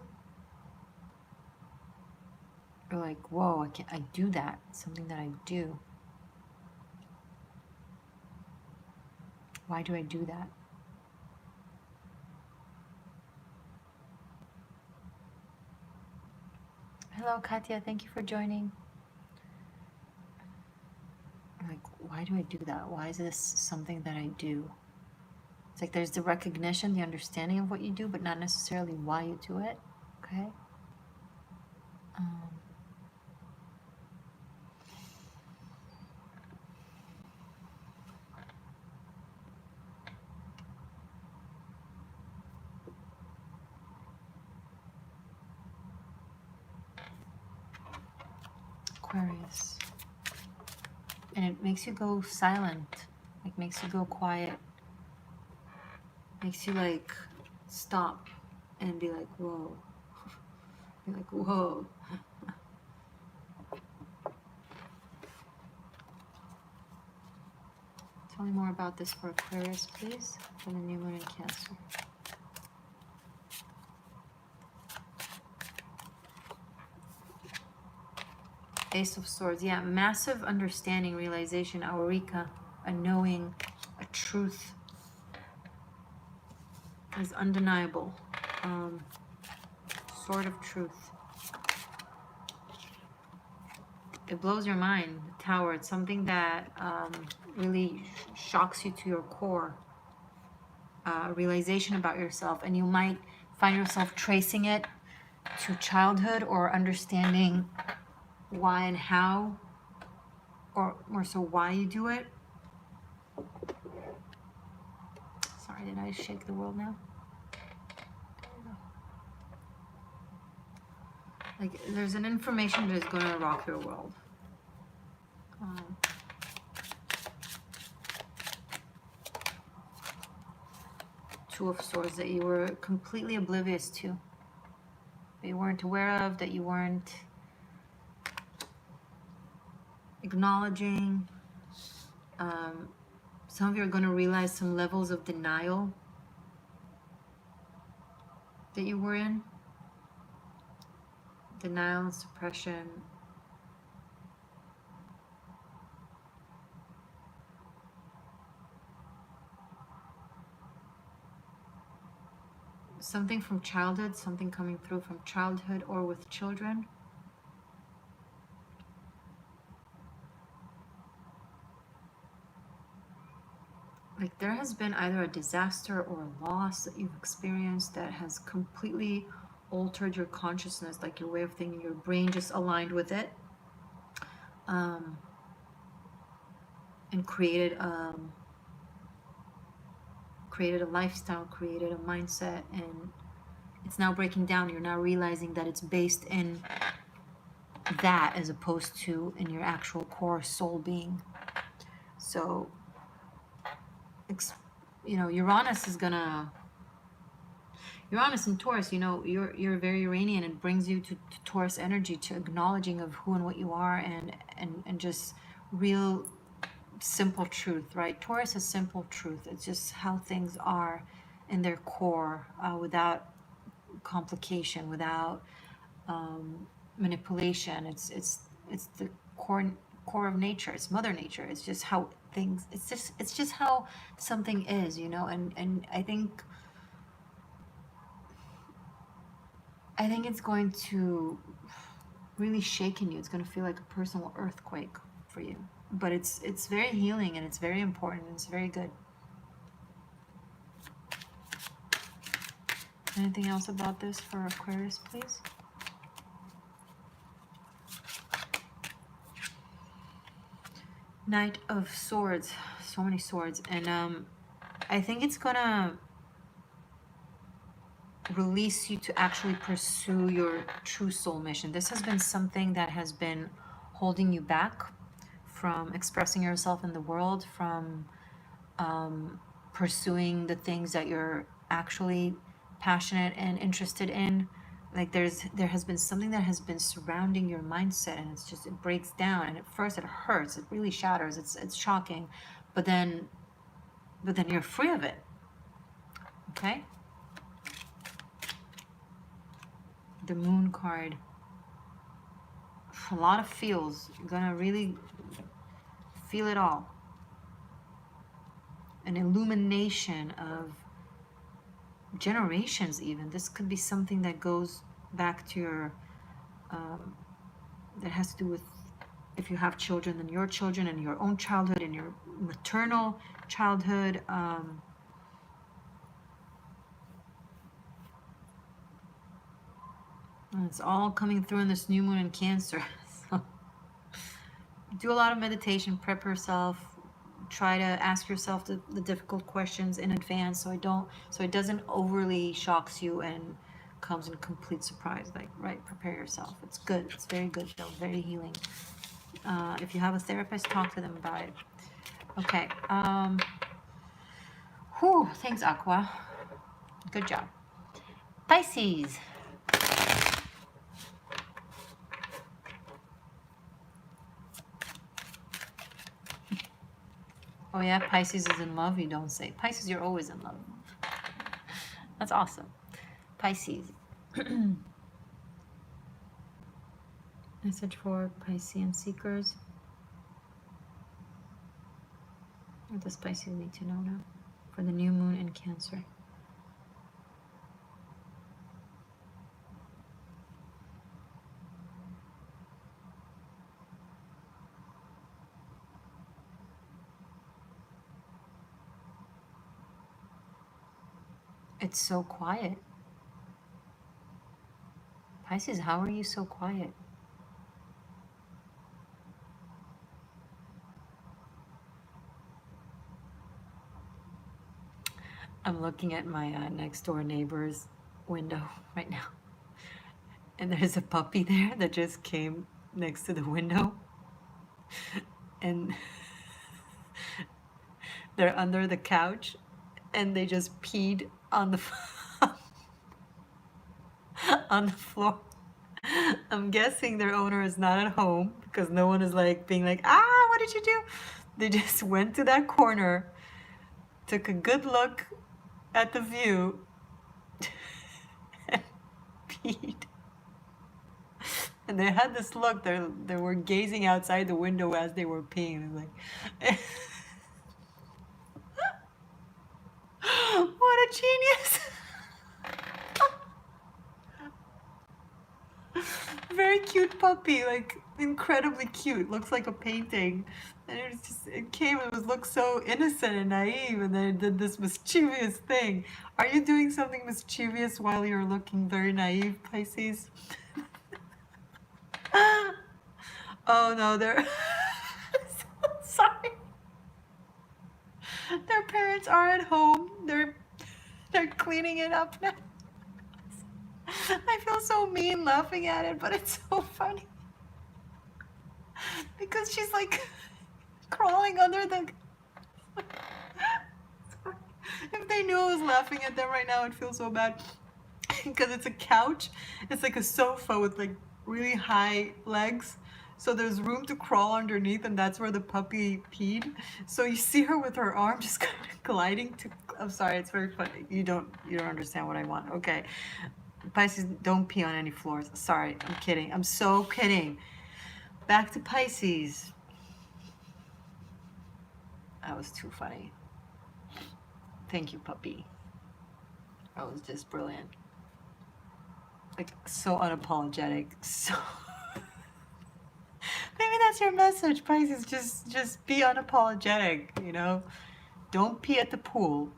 You're like, whoa, I do that. It's something that I do. Why do I do that? Hello, Katya. Thank you for joining. I'm like, why do I do that? Why is this something that I do? It's like there's the recognition, the understanding of what you do, but not necessarily why you do it. Okay? Aquarius. And it makes you go silent. Like, makes you go quiet. Makes you like stop and be like, whoa. Be like, whoa. Tell me more about this for Aquarius, please, for the new moon in Cancer. Ace of Swords. Yeah, massive understanding, realization, aureka, a knowing, a truth is undeniable. Sword of truth. It blows your mind. The Tower. It's something that really shocks you to your core. Realization about yourself, and you might find yourself tracing it to childhood or understanding why and how, or more so why you do it. Sorry, did I shake the world now? Like, there's an information that is going to rock your world. Two of Swords that you were completely oblivious to, that you weren't aware of, that you weren't acknowledging. Some of you are going to realize some levels of denial that you were in. Denial and suppression. Something from childhood, something coming through from childhood or with children. Like, there has been either a disaster or a loss that you've experienced that has completely altered your consciousness, like your way of thinking, your brain just aligned with it. and created a lifestyle, created a mindset, and it's now breaking down. You're now realizing that it's based in that as opposed to in your actual core soul being. So, you know, Uranus and Taurus, you know, you're very Uranian, and brings you to Taurus energy, to acknowledging of who and what you are, and just real simple truth, right? Taurus is simple truth. It's just how things are in their core, without complication, without manipulation. It's the core of nature. It's Mother Nature. It's just how things. It's just how something is, you know. And I think it's going to really shake in you. It's going to feel like a personal earthquake for you. But it's very healing, and it's very important, and it's very good. Anything else about this for Aquarius, please? Knight of Swords. So many swords. And I think it's gonna release you to actually pursue your true soul mission. This has been something that has been holding you back from expressing yourself in the world, from pursuing the things that you're actually passionate and interested in. Like there has been something that has been surrounding your mindset, and it's just, it breaks down, and at first it hurts, it really shatters, it's shocking, but then you're free of it. Okay? The Moon card. A lot of feels. You're gonna really feel it all. An illumination of generations even. This could be something that goes back to your, that has to do with if you have children, then your children, and your own childhood, and your maternal childhood. And it's all coming through in this new moon in Cancer. So do a lot of meditation, prep yourself, try to ask yourself the difficult questions in advance, so it doesn't overly shocks you and comes in complete surprise. Like, right, prepare yourself. It's good. It's very good though. Very healing. If you have a therapist, talk to them about it. Okay. Thanks, Aqua. Good job. Pisces. Oh yeah, Pisces is in love, you don't say. Pisces, you're always in love. That's awesome. Pisces. Message for Piscean seekers. What does Pisces need to know now? For the new moon in Cancer. It's so quiet. Pisces, how are you so quiet? I'm looking at my next door neighbor's window right now. And there's a puppy there that just came next to the window. And they're under the couch, and they just peed on the on the floor. I'm guessing their owner is not at home, because no one is like being like, what did you do? They just went to that corner, took a good look at the view, and peed. And they had this look, they were gazing outside the window as they were peeing. Like, what a genius. Very cute puppy, like incredibly cute. Looks like a painting. And it came and looked so innocent and naive, and then it did this mischievous thing. Are you doing something mischievous while you're looking very naive, Pisces? Oh no, they're sorry. Their parents are at home. They're cleaning it up now. I feel so mean laughing at it, but it's so funny because she's like crawling under the. If they knew I was laughing at them right now, I'd feel so bad. Because it's a couch. It's like a sofa with like really high legs. So there's room to crawl underneath, and that's where the puppy peed. So you see her with her arm just kind of gliding to. I'm sorry, it's very funny. You don't understand what I want. Okay, Pisces, don't pee on any floors. Sorry, I'm kidding. I'm so kidding. Back to Pisces. That was too funny. Thank you, puppy. That was just brilliant. Like, so unapologetic. So maybe that's your message, Pisces. Just be unapologetic, you know? Don't pee at the pool.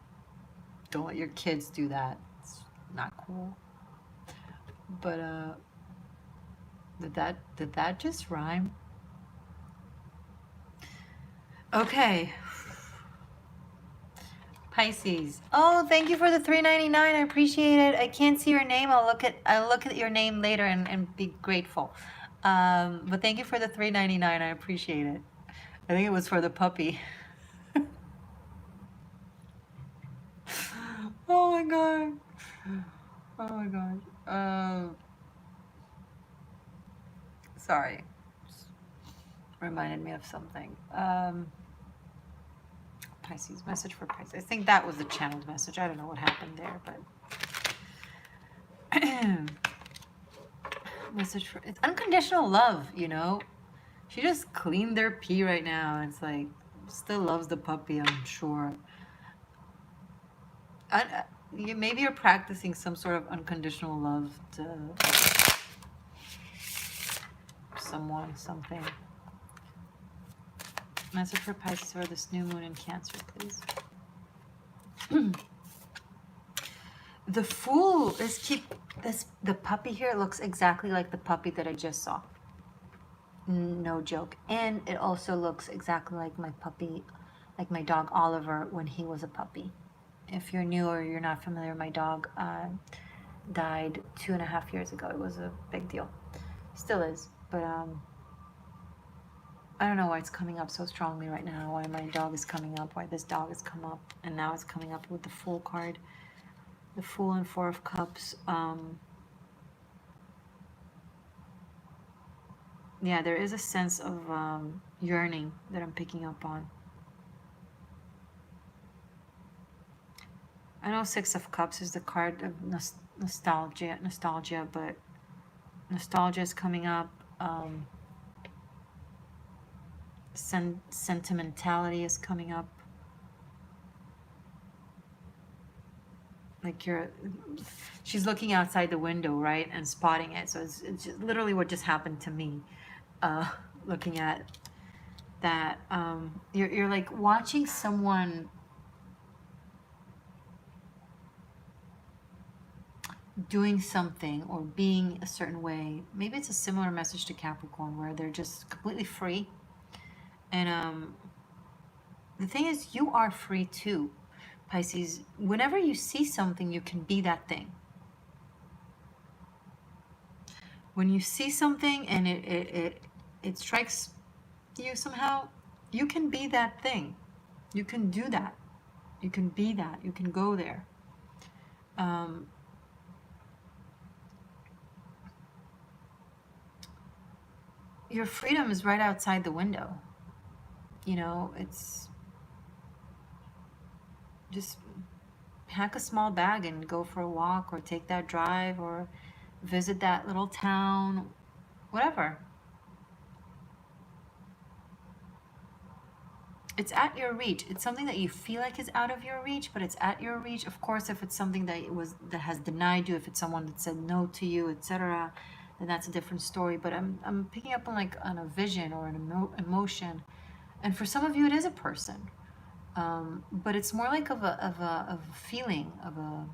Don't let your kids do that. It's not cool. But did that just rhyme? Okay. Pisces. Oh, thank you for the $3.99. I appreciate it. I can't see your name. I'll look at your name later and be grateful. But thank you for the $3.99. I appreciate it. I think it was for the puppy. Oh my god. Oh my god. Sorry. Reminded me of something. Pisces, message for Pisces. I think that was the channeled message. I don't know what happened there, but message for, it's unconditional love, you know. She just cleaned their pee right now. It's like, still loves the puppy, I'm sure. Maybe you're practicing some sort of unconditional love to someone, something. Message for Pisces for this new moon in Cancer, please. The Fool is the puppy here looks exactly like the puppy that I just saw. No joke. And it also looks exactly like my puppy, like my dog Oliver when he was a puppy. If you're new or you're not familiar, my dog died 2.5 years ago. It was a big deal. Still is. But I don't know why it's coming up so strongly right now, why my dog is coming up, why this dog has come up, and now it's coming up with the Fool card. The Fool and Four of Cups. Yeah, there is a sense of yearning that I'm picking up on. I know Six of Cups is the card of nostalgia, but nostalgia is coming up. Sentimentality is coming up. Like she's looking outside the window, right, and spotting it. So it's just literally what just happened to me. Looking at that, you're like watching someone doing something or being a certain way. Maybe it's a similar message to Capricorn where they're just completely free. And the thing is, you are free too, Pisces. Whenever you see something, you can be that thing. When you see something and it strikes you somehow, you can be that thing. You can do that. You can be that. You can go there. Your freedom is right outside the window. You know, it's just pack a small bag and go for a walk or take that drive or visit that little town, whatever. It's at your reach. It's something that you feel like is out of your reach, but it's at your reach. Of course, if it's something that has denied you, if it's someone that said no to you, etc., then that's a different story. But I'm picking up on a vision or an emotion, and for some of you, it is a person. But it's more like of a feeling, of a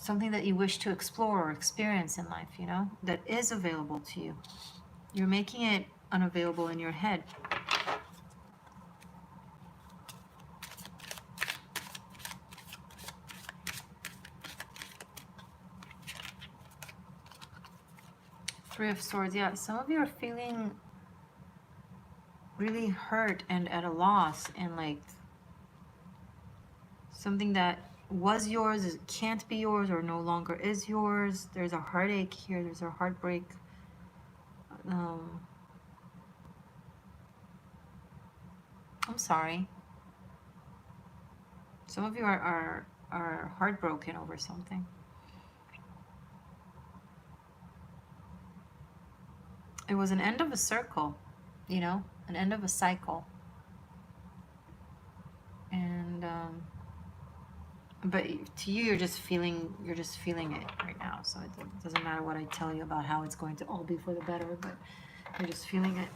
something that you wish to explore or experience in life, you know, that is available to you. You're making it unavailable in your head. Three of Swords. Yeah, some of you are feeling really hurt and at a loss, and like something that was yours can't be yours or no longer is yours. There's a heartache here. There's a heartbreak. I'm sorry. Some of you are heartbroken over something. It was an end of a circle, you know, an end of a cycle. And but to you, you're just feeling it right now. So it doesn't matter what I tell you about how it's going to all be for the better, but you're just feeling it.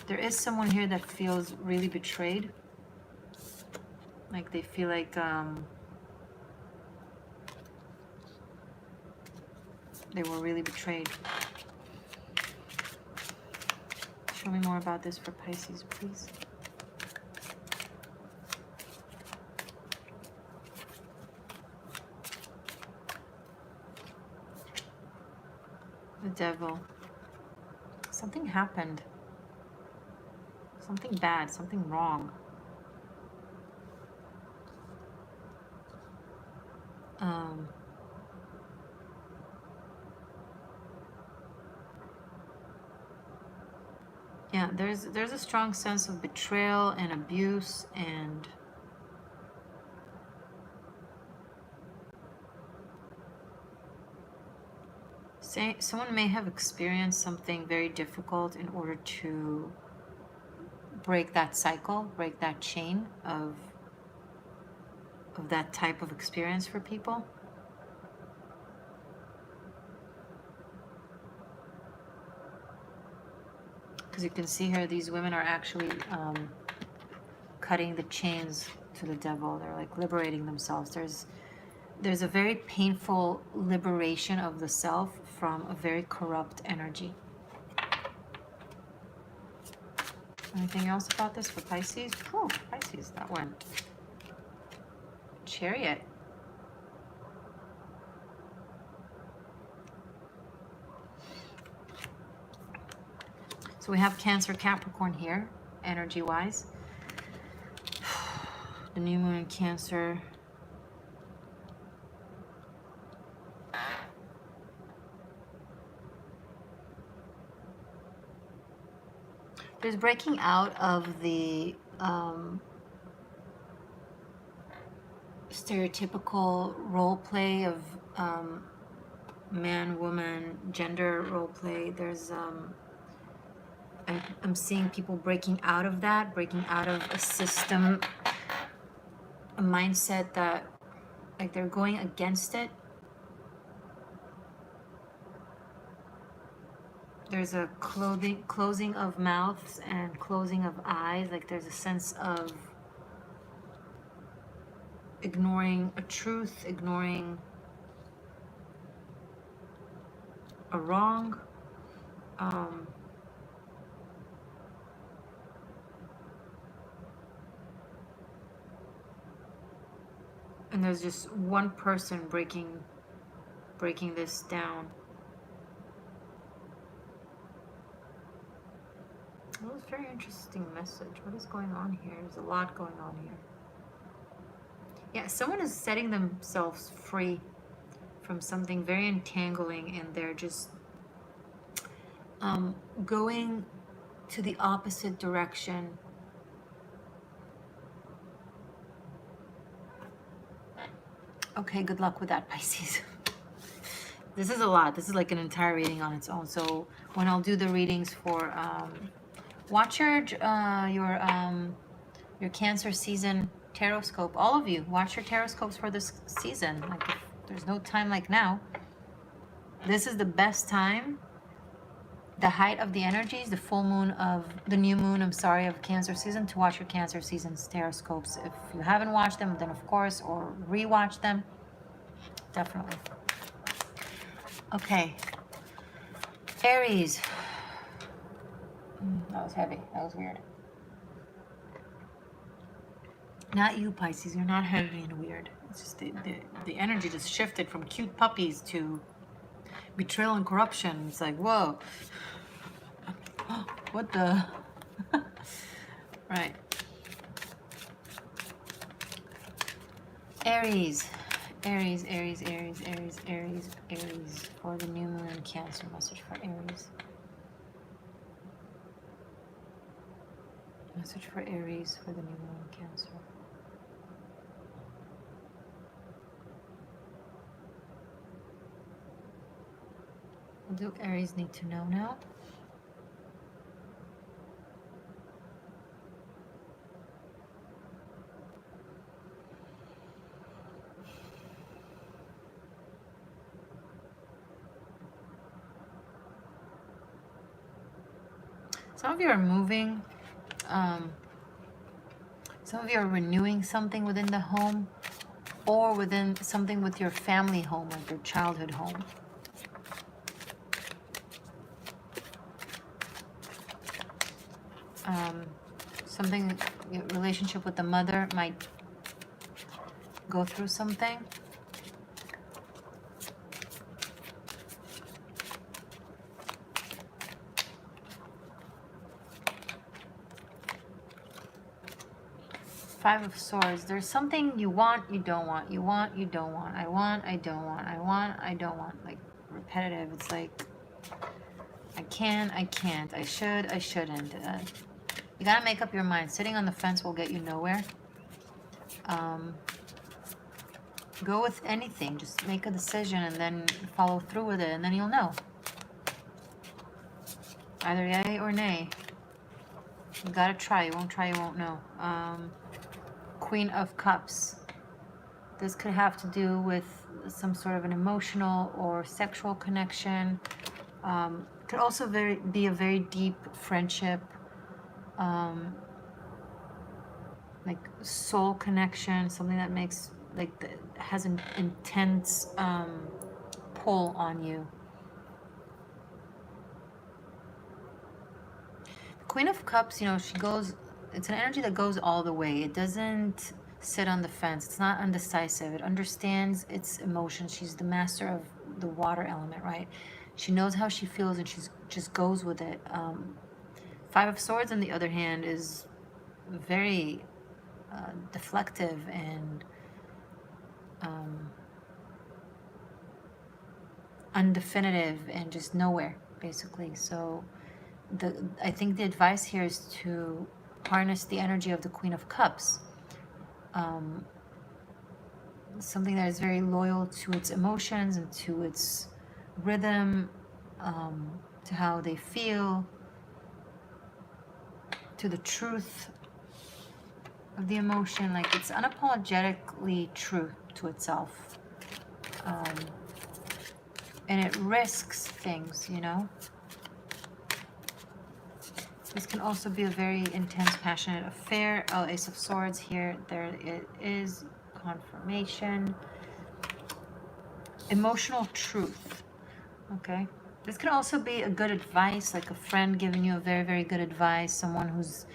There is someone here that feels really betrayed. Like they feel like they were really betrayed. Show me more about this for Pisces, please. The Devil. Something happened. Something bad, something wrong. Yeah, there's a strong sense of betrayal and abuse, and someone may have experienced something very difficult in order to break that cycle, break that chain of that type of experience for people. Because you can see here, these women are actually cutting the chains to the devil. They're like liberating themselves. There's a very painful liberation of the self from a very corrupt energy. Anything else about this for Pisces? Oh, Pisces, that one. Chariot. So we have Cancer, Capricorn here, energy-wise. The new moon in Cancer. There's breaking out of the stereotypical role play of man, woman, gender role play. There's I'm seeing people breaking out of that, breaking out of a system, a mindset that like they're going against it. There's a closing of mouths and closing of eyes. Like there's a sense of ignoring a truth, ignoring a wrong. And there's just one person breaking this down. That was a very interesting message. What is going on here? There's a lot going on here. Yeah, someone is setting themselves free from something very entangling, and they're just going to the opposite direction. Okay, good luck with that, Pisces. This is a lot. This is like an entire reading on its own. So when I'll do the readings for watch your Cancer season taroscope. All of you, watch your taroscopes for this season. Like if there's no time like now. This is the best time. the height of the energies, the full moon of the new moon, I'm sorry, of Cancer season, to watch your Cancer season's horoscopes. If you haven't watched them, then of course, or rewatch them, definitely. Okay, Aries. That was heavy. That was weird. Not you, Pisces. You're not heavy and weird. It's just the energy just shifted from cute puppies to betrayal and corruption. It's like, whoa. What the? Right. Aries. Aries, Aries, Aries, Aries, Aries, Aries. For the new moon in Cancer. Message for Aries. Message for Aries for the new moon in Cancer. What do Aries need to know now? Some of you are moving. Some of you are renewing something within the home or within something with your family home, like your childhood home. Something, your relationship with the mother might go through something. Five of Swords. There's something you want, you don't want. You want, you don't want. I want, I don't want. I want, I don't want. Like repetitive. It's like I can, I can't. I should, I shouldn't. You gotta make up your mind. Sitting on the fence will get you nowhere. Go with anything. Just make a decision and then follow through with it, and then you'll know. Either yay or nay. You gotta try. You won't try, you won't know. Queen of Cups. This could have to do with some sort of an emotional or sexual connection. Could also be a very deep friendship, like soul connection, something that makes has an intense pull on you. The Queen of Cups, you know, she goes. It's an energy that goes all the way. It doesn't sit on the fence. It's not undecisive. It understands its emotions. She's the master of the water element, right? She knows how she feels and she just goes with it. Five of Swords, on the other hand, is very deflective and undefinitive and just nowhere, basically. So I think the advice here is to harness the energy of the Queen of Cups. Something that is very loyal to its emotions and to its rhythm, to how they feel, to the truth of the emotion. Like it's unapologetically true to itself. And it risks things, you know. This can also be a very intense, passionate affair. Oh, Ace of Swords here. There it is. Confirmation. Emotional truth. Okay. This can also be a good advice, like a friend giving you a very, very good advice. Someone who's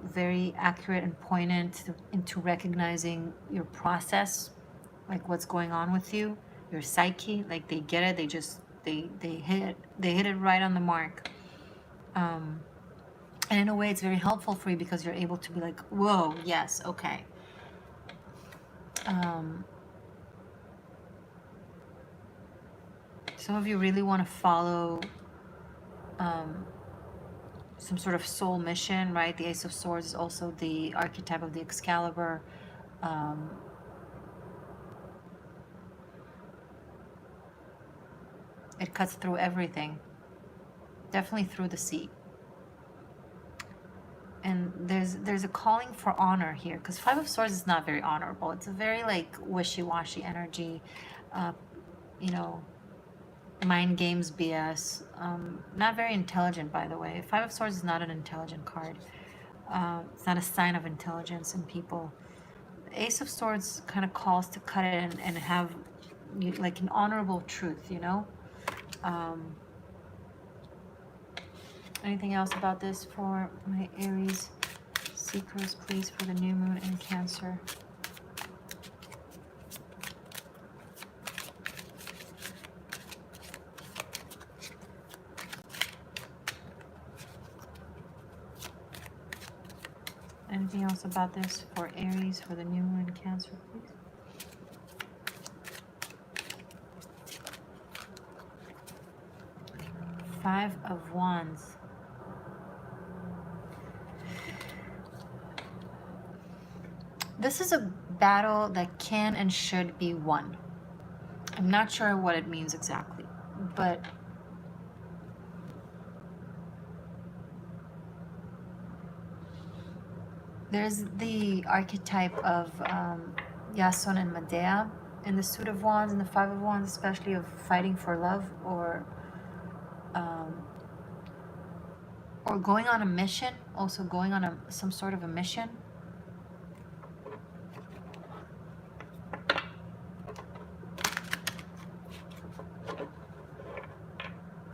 very accurate and poignant into recognizing your process, like what's going on with you, your psyche. Like they get it. They hit it right on the mark. And in a way, it's very helpful for you because you're able to be like, whoa, yes, okay. Some of you really want to follow some sort of soul mission, right? The Ace of Swords is also the archetype of the Excalibur. It cuts through everything. Definitely through the sea. And there's a calling for honor here, because Five of Swords is not very honorable. It's a very like wishy-washy energy. You know, mind games, BS. Not very intelligent, by the way. Five of Swords is not an intelligent card. It's not a sign of intelligence in people. Ace of Swords kind of calls to cut it and have like an honorable truth, you know? Anything else about this for my Aries seekers, please, for the new moon in Cancer? Anything else about this for Aries for the new moon in Cancer, please? Five of Wands. This is a battle that can and should be won. I'm not sure what it means exactly, but there's the archetype of Jason and Medea in the Suit of Wands and the Five of Wands, especially of fighting for love or going on a mission, also going on some sort of a mission.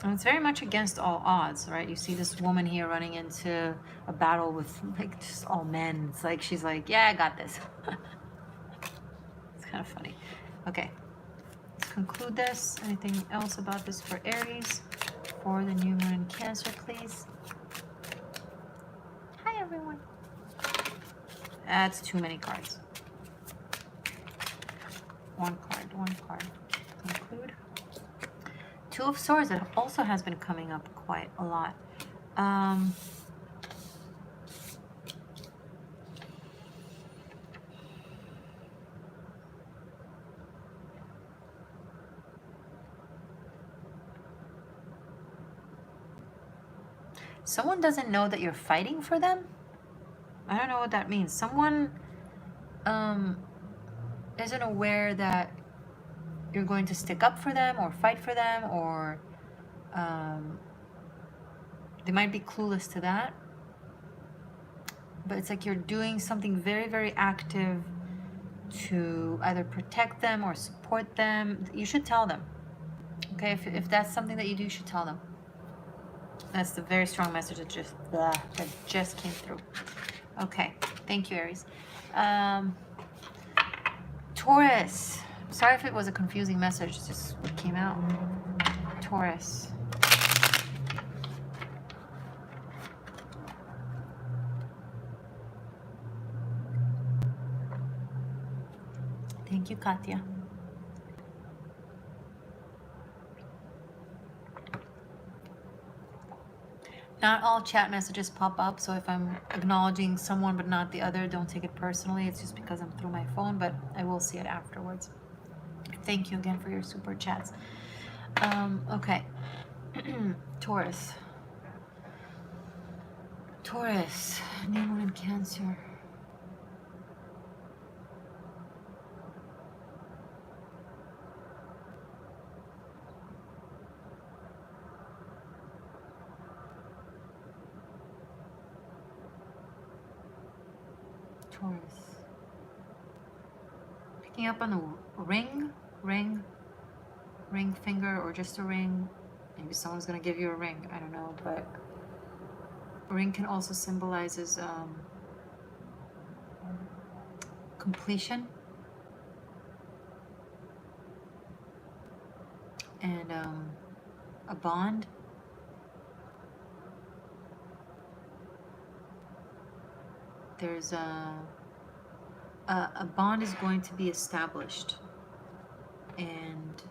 And it's very much against all odds, right? You see this woman here running into a battle with like just all men. It's like she's like, yeah, I got this. It's kind of funny. Okay, let's conclude this. Anything else about this for Aries for the new moon in Cancer, please? Hi, everyone. That's too many cards. One card. Conclude. Two of Swords, that also has been coming up quite a lot. Someone doesn't know that you're fighting for them? I don't know what that means. Someone isn't aware that you're going to stick up for them or fight for them, or they might be clueless to that. But it's like you're doing something very, very active to either protect them or support them. You should tell them. Okay, if that's something that you do, you should tell them. That's the very strong message that just came through. Okay, thank you, Aries. Taurus. Sorry if it was a confusing message, it's just what came out. Taurus. Thank you, Katya. Not all chat messages pop up, so if I'm acknowledging someone but not the other, don't take it personally. It's just because I'm through my phone, but I will see it afterwards. Thank you again for your super chats. Okay. Taurus. Taurus. New moon in Cancer. Taurus. Picking up on the ring finger, or just a ring. Maybe someone's gonna give you a ring, I don't know, but a ring can also symbolizes completion and a bond. There's a bond is going to be established and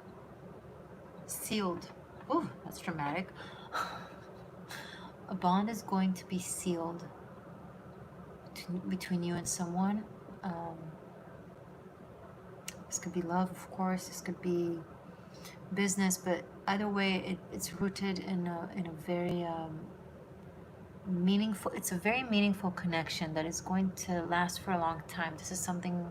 sealed. Oh, that's dramatic. A bond is going to be sealed between you and someone. This could be love, of course. This could be business, but either way, it's rooted in a very meaningful. It's a very meaningful connection that is going to last for a long time. This is something.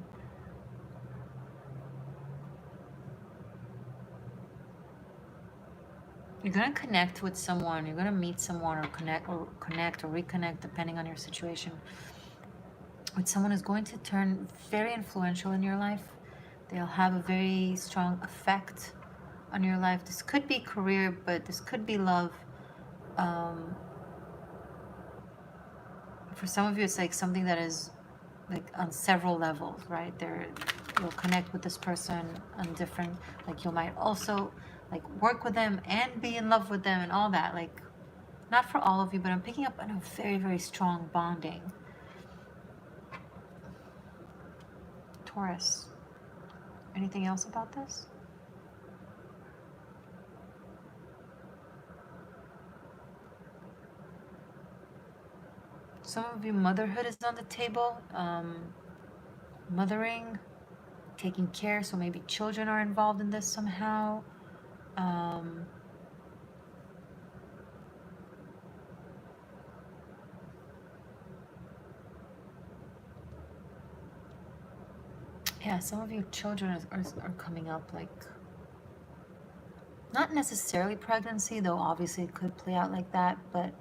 You're going to connect with someone. You're going to meet someone or connect or reconnect, depending on your situation, with someone who's going to turn very influential in your life. They'll have a very strong effect on your life. This could be career, but this could be love. For some of you, it's like something that is like on several levels, right? You'll connect with this person on different, like you might also like work with them and be in love with them and all that. Like, not for all of you, but I'm picking up on a very, very strong bonding. Taurus. Anything else about this? Some of you, motherhood is on the table. Mothering, taking care, so maybe children are involved in this somehow. Yeah, some of your children are coming up, like, not necessarily pregnancy, though obviously it could play out like that, but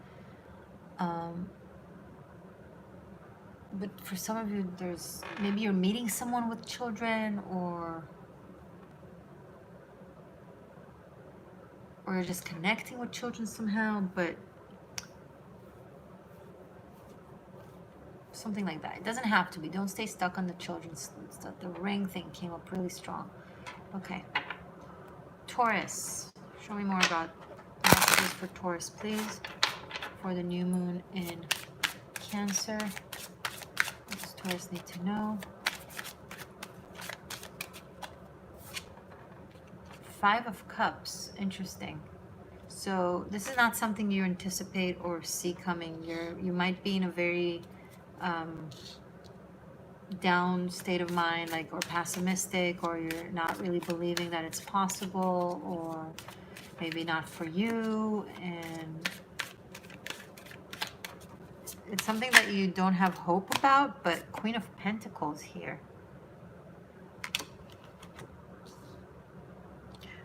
for some of you, there's maybe you're meeting someone with children, or you're just connecting with children somehow, but something like that. It doesn't have to be. Don't stay stuck on the children's stuff. The ring thing came up really strong. Okay. Taurus. Show me more about messages for Taurus, please. For the new moon in Cancer. What does Taurus need to know? 5 of Cups. Interesting. So this is not something you anticipate or see coming. You might be in a very down state of mind, like, or pessimistic, or you're not really believing that it's possible, or maybe not for you, and it's something that you don't have hope about. But Queen of Pentacles here.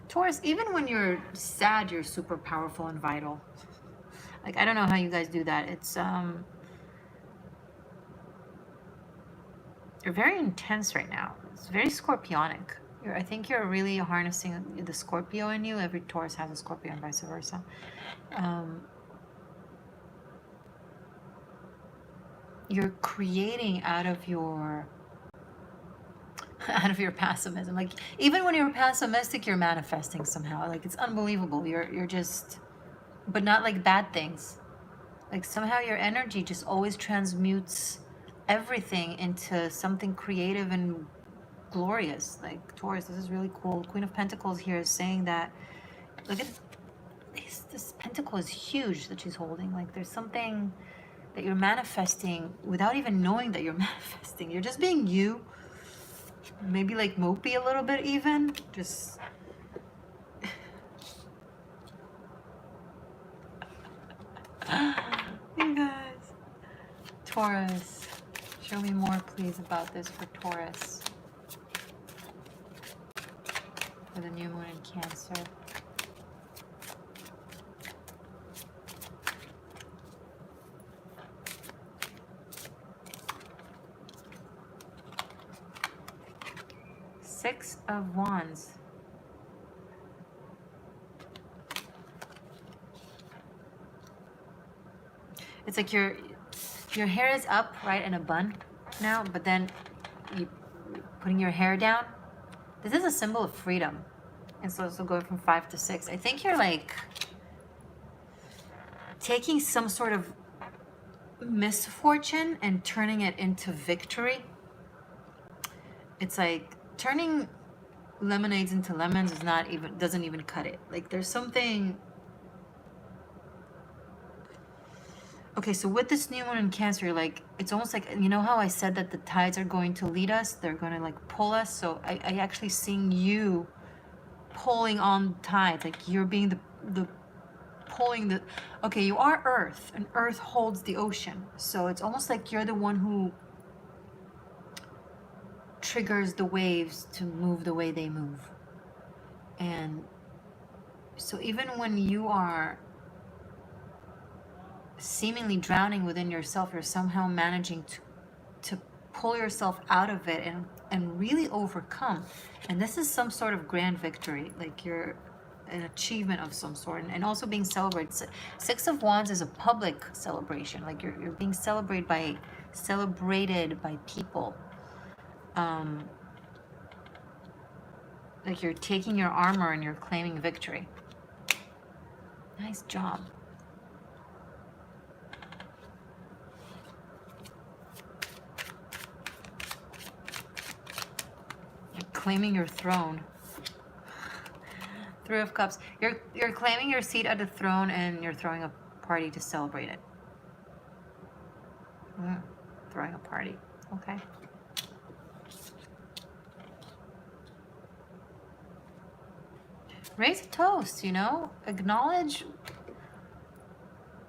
Taurus, even when you're sad, you're super powerful and vital. Like, I don't know how you guys do that. It's you're very intense right now. It's very Scorpionic. I think you're really harnessing the Scorpio in you. Every Taurus has a Scorpio and vice versa. You're creating out of your pessimism. Like, even when you're pessimistic, you're manifesting somehow. Like, it's unbelievable. You're just, but not like bad things. Like, somehow your energy just always transmutes everything into something creative and glorious. Like, Taurus, this is really cool. Queen of Pentacles here is saying that, look at this pentacle is huge that she's holding. Like, there's something that you're manifesting without even knowing that you're manifesting. You're just being you. Maybe like mopey a little bit even. Just you guys. Taurus. Show me more, please, about this for Taurus. For the new moon in Cancer. Six of Wands. It's like your hair is up, right, in a bun now, but then you putting your hair down. This is a symbol of freedom. And so going from 5 to 6. I think you're like taking some sort of misfortune and turning it into victory. It's like turning lemonades into lemons doesn't even cut it. Like, there's something. Okay, so with this new moon in Cancer, like, it's almost like, you know how I said that the tides are going to lead us? They're going to like pull us. So I actually seeing you pulling on tides, like you're being the pulling the. Okay, you are Earth, and Earth holds the ocean. So it's almost like you're the one who triggers the waves to move the way they move. And So even when you are seemingly drowning within yourself, you're somehow managing to pull yourself out of it and really overcome. And this is some sort of grand victory, like you're an achievement of some sort, and also being celebrated. Six of Wands is a public celebration, like you're being celebrated by people. Like you're taking your armor and you're claiming victory. Nice job. You're claiming your throne. Three of Cups. You're claiming your seat at the throne and you're throwing a party to celebrate it. Throwing a party. Okay. Raise a toast, you know? Acknowledge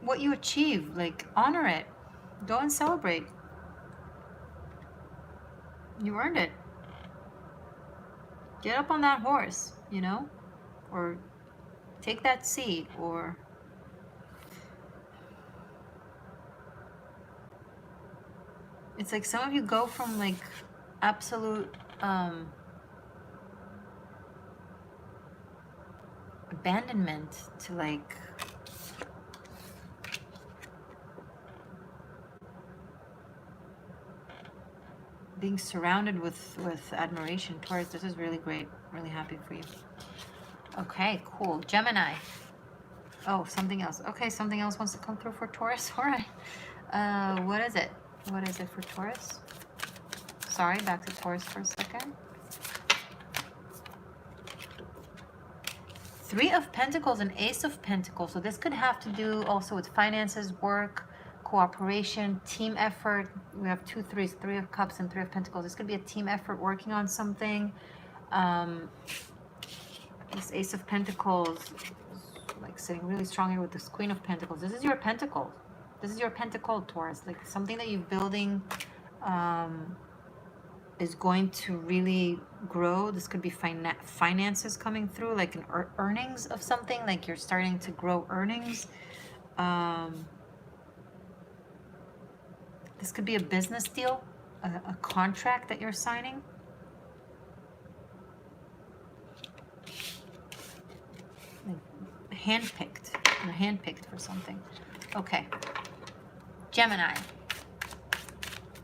what you achieve. Like, honor it. Go and celebrate. You earned it. Get up on that horse, you know? Or take that seat, or it's like some of you go from like absolute abandonment to like being surrounded with admiration. Taurus, this is really great. Really happy for you. Okay, cool. Gemini. Oh, something else. Okay, something else wants to come through for Taurus. All right. What is it? What is it for Taurus? Sorry, back to Taurus for a second. Three of Pentacles and Ace of Pentacles. So this could have to do also with finances, work, cooperation, team effort. We have two threes, Three of Cups and Three of Pentacles. This could be a team effort working on something. This Ace of Pentacles is like sitting really strong here with this Queen of Pentacles. This is your pentacle. This is your pentacle, Taurus. Like something that you're building is going to really grow. This could be finances coming through, like an earnings of something, like you're starting to grow earnings. This could be a business deal, a contract that you're signing. Like handpicked for something. Okay. Gemini.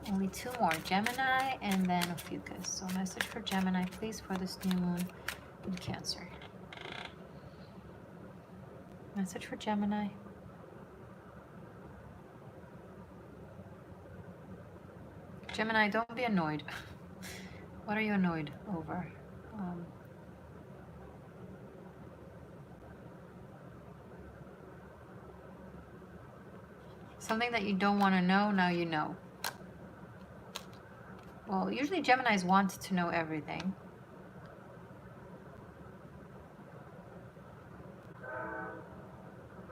Only two more. Gemini and then Ophiuchus. So message for Gemini, please, for this new moon in Cancer. Message for Gemini. Gemini, don't be annoyed. What are you annoyed over? Something that you don't want to know, now you know. Well, usually Geminis want to know everything.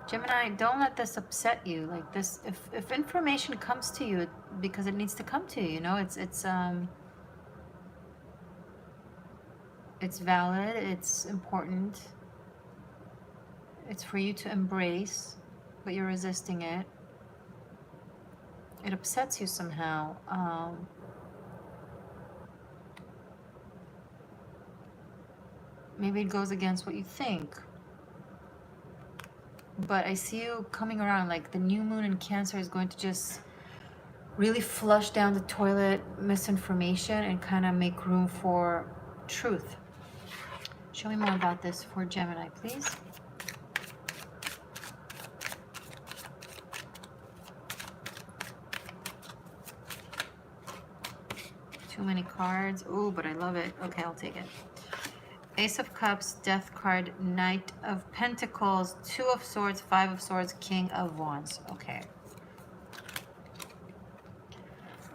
Gemini, don't let this upset you. Like this, if information comes to you because it needs to come to you, you know, it's valid, it's important, it's for you to embrace, but you're resisting it. It upsets you somehow. Maybe it goes against what you think. But I see you coming around, like the new moon in Cancer is going to just really flush down the toilet misinformation and kind of make room for truth. Show me more about this for Gemini, please. Too many cards. Oh, but I love it. Okay, I'll take it. Ace of Cups, Death card, Knight of Pentacles, Two of Swords, Five of Swords, King of Wands. Okay.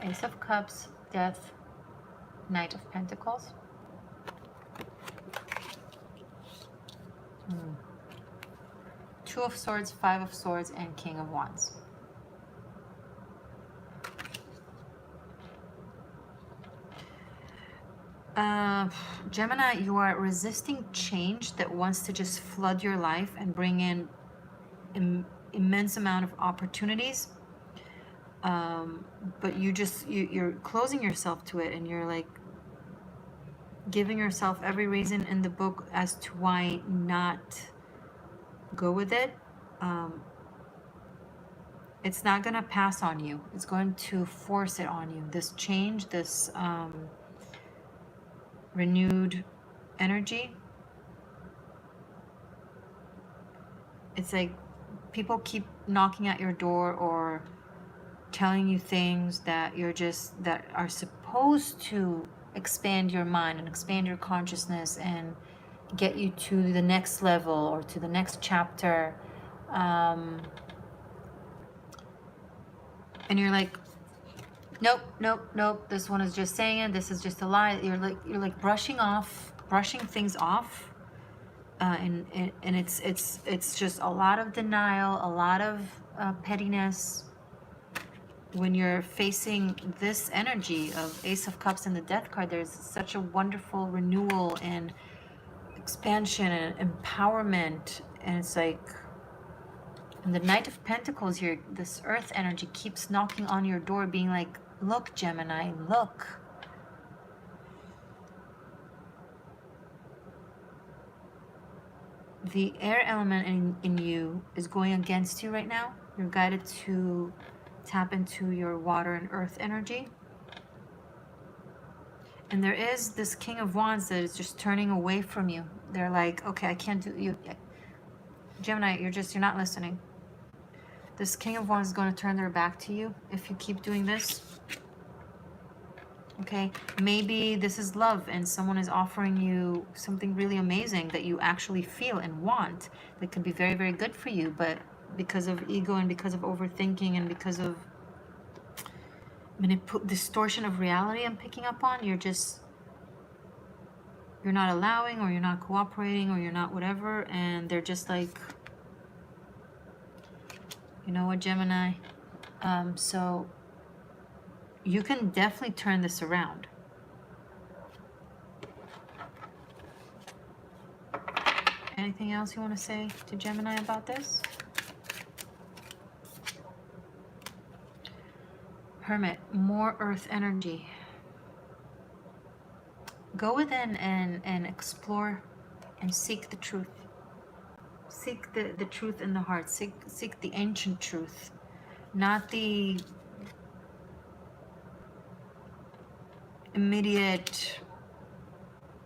Ace of Cups, Death, Knight of Pentacles. Two of Swords, Five of Swords, and King of Wands. Gemini, you are resisting change that wants to just flood your life and bring in immense amount of opportunities. But you're closing yourself to it, and you're like giving yourself every reason in the book as to why not go with it. It's not going to pass on you. It's going to force it on you. This change, this renewed energy. It's like people keep knocking at your door or telling you things that that are supposed to expand your mind and expand your consciousness and get you to the next level or to the next chapter. And you're like, nope, nope, nope. This one is just saying it. This is just a lie. You're like brushing things off, and it's just a lot of denial, a lot of pettiness. When you're facing this energy of Ace of Cups and the Death card, there's such a wonderful renewal and expansion and empowerment, and it's like. And the Knight of Pentacles here, this earth energy keeps knocking on your door being like, look, Gemini, look. The air element in you is going against you right now. You're guided to tap into your water and earth energy. And there is this King of Wands that is just turning away from you. They're like, okay, I can't do you. Gemini, you're not listening. This King of Wands is going to turn their back to you if you keep doing this. Okay, maybe this is love and someone is offering you something really amazing that you actually feel and want that could be very, very good for you, but because of ego and because of overthinking and because of distortion of reality I'm picking up on, you're not allowing, or you're not cooperating, or you're not whatever, and they're just like, you know what, Gemini? So you can definitely turn this around. Anything else you want to say to Gemini about this? Hermit, more earth energy. Go within and explore and seek the truth. Seek the truth in the heart. Seek the ancient truth, not the immediate,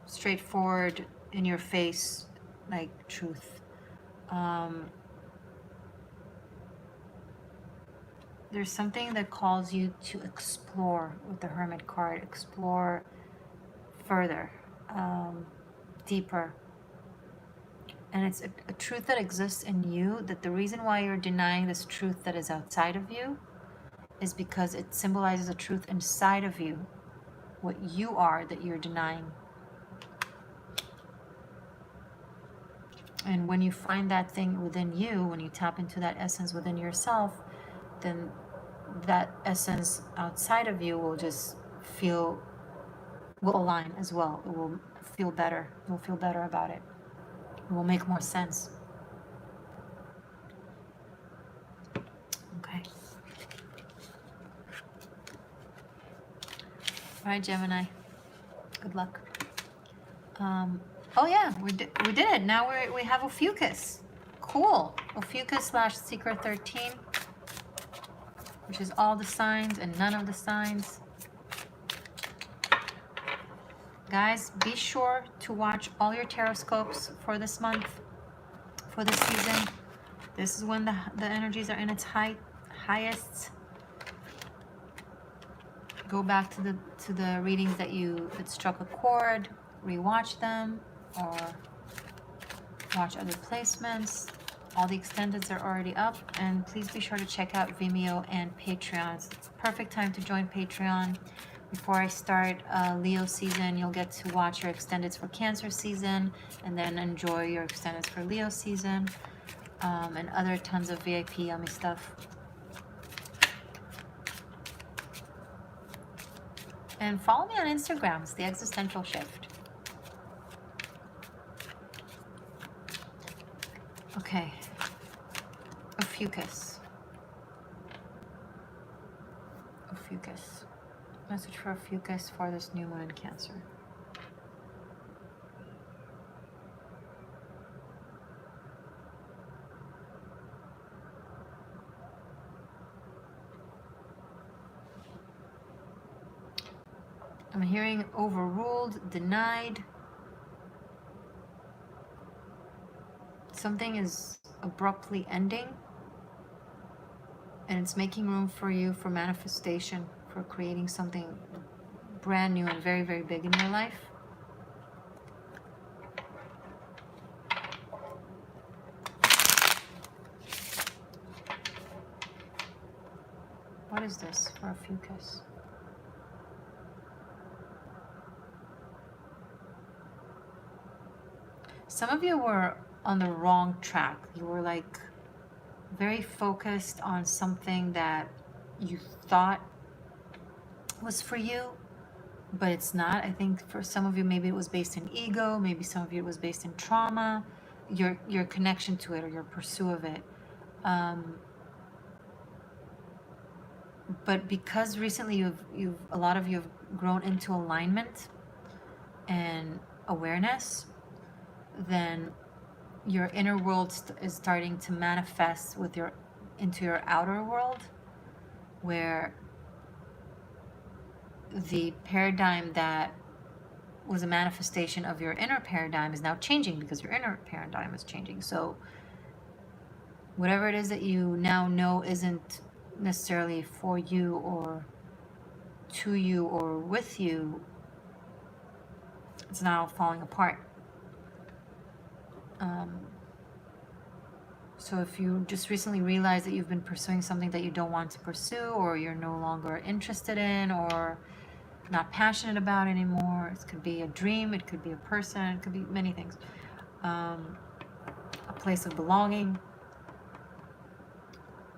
straightforward, in your face like truth. There's something that calls you to explore with the Hermit card. Explore further, deeper. And it's a truth that exists in you, that the reason why you're denying this truth that is outside of you is because it symbolizes a truth inside of you, what you are that you're denying. And when you find that thing within you, when you tap into that essence within yourself, then that essence outside of you will align as well. It will feel better. You'll feel better about it. It will make more sense. Okay. All right, Gemini. Good luck. Oh yeah, we did it. Now we have Ophiuchus. Cool. Ophiuchus / Secret 13, which is all the signs and none of the signs. Guys, be sure to watch all your horoscopes for this month, for this season. This is when the energies are in its highest. Go back to the readings that struck a chord, rewatch them, or watch other placements. All the extendeds are already up, and please be sure to check out Vimeo and Patreon. It's the perfect time to join Patreon. Before I start Leo season, you'll get to watch your extendeds for Cancer season, and then enjoy your extendeds for Leo season, and other tons of VIP yummy stuff. And follow me on Instagram. It's the Existential Shift. Okay. Ophiuchus. Ophiuchus. Message for Ophiuchus for this new moon in Cancer. I'm hearing overruled, denied. Something is abruptly ending, and it's making room for you for manifestation, for creating something brand new and very, very big in your life. What is this for Ophiuchus? Some of you were on the wrong track. You were like very focused on something that you thought was for you, but it's not. I think for some of you, maybe it was based in ego. Maybe some of you it was based in trauma, your connection to it or your pursuit of it. But because recently a lot of you have grown into alignment and awareness, then your inner world is starting to manifest with into your outer world, where the paradigm that was a manifestation of your inner paradigm is now changing because your inner paradigm is changing. So whatever it is that you now know isn't necessarily for you or to you or with you, it's now falling apart. So if you just recently realized that you've been pursuing something that you don't want to pursue, or you're no longer interested in, or not passionate about anymore, it could be a dream, it could be a person, it could be many things. A place of belonging.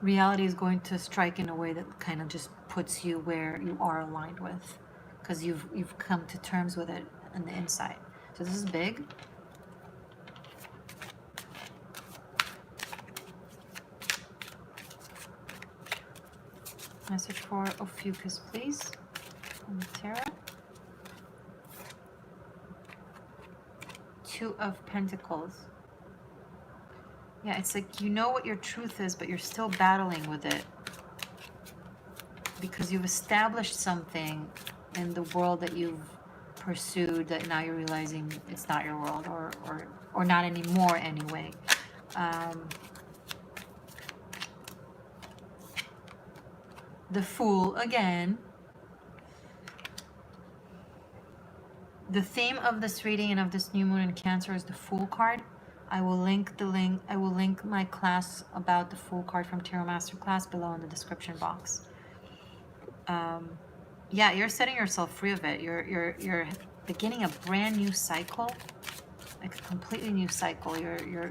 Reality is going to strike in a way that kind of just puts you where you are aligned with, because you've come to terms with it on the inside. So this is big. Message for Ophiuchus, please, on the tarot. Two of Pentacles. Yeah, it's like you know what your truth is, but you're still battling with it. Because you've established something in the world that you've pursued that now you're realizing it's not your world, or not anymore anyway. The Fool again. The theme of this reading and of this new moon in Cancer is the Fool card. I will link my class about the Fool card from Tarot Masterclass below in the description box. Yeah, you're setting yourself free of it. You're beginning a brand new cycle, like a completely new cycle.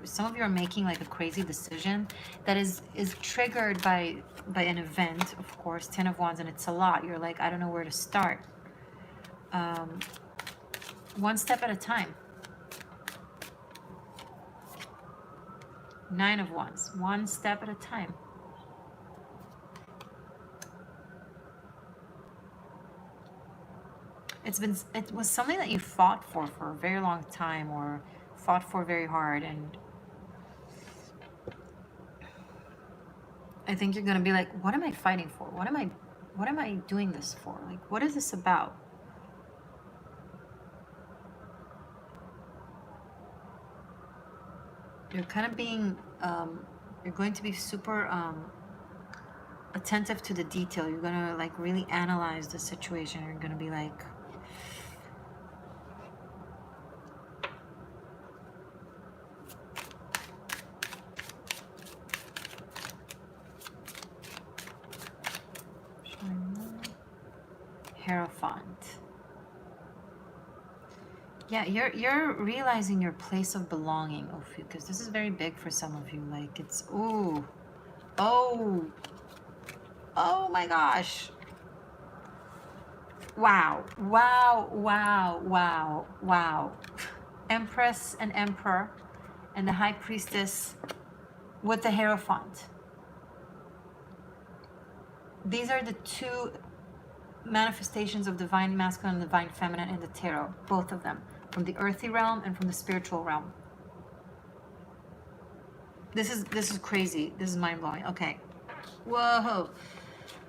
Some of you are making like a crazy decision that is triggered by an event, of course. 10 of Wands, and it's a lot. You're like, I don't know where to start. One step at a time. 9 of Wands, one step at a time. It was something that you fought for a very long time, or fought for very hard, and I think you're gonna be like, what am I fighting for? What am I doing this for? Like, what is this about? You're kind of being, you're going to be super attentive to the detail. You're gonna like really analyze the situation. You're gonna be like, Hierophant. Yeah, you're realizing your place of belonging, Ophiuchus. This is very big for some of you. Like, it's oh my gosh. Wow, wow, wow, wow, wow. Empress and Emperor and the High Priestess with the Hierophant. These are the two manifestations of divine masculine and divine feminine in the tarot, both of them, from the earthy realm and from the spiritual realm. This is crazy. This is mind-blowing. Okay. Whoa.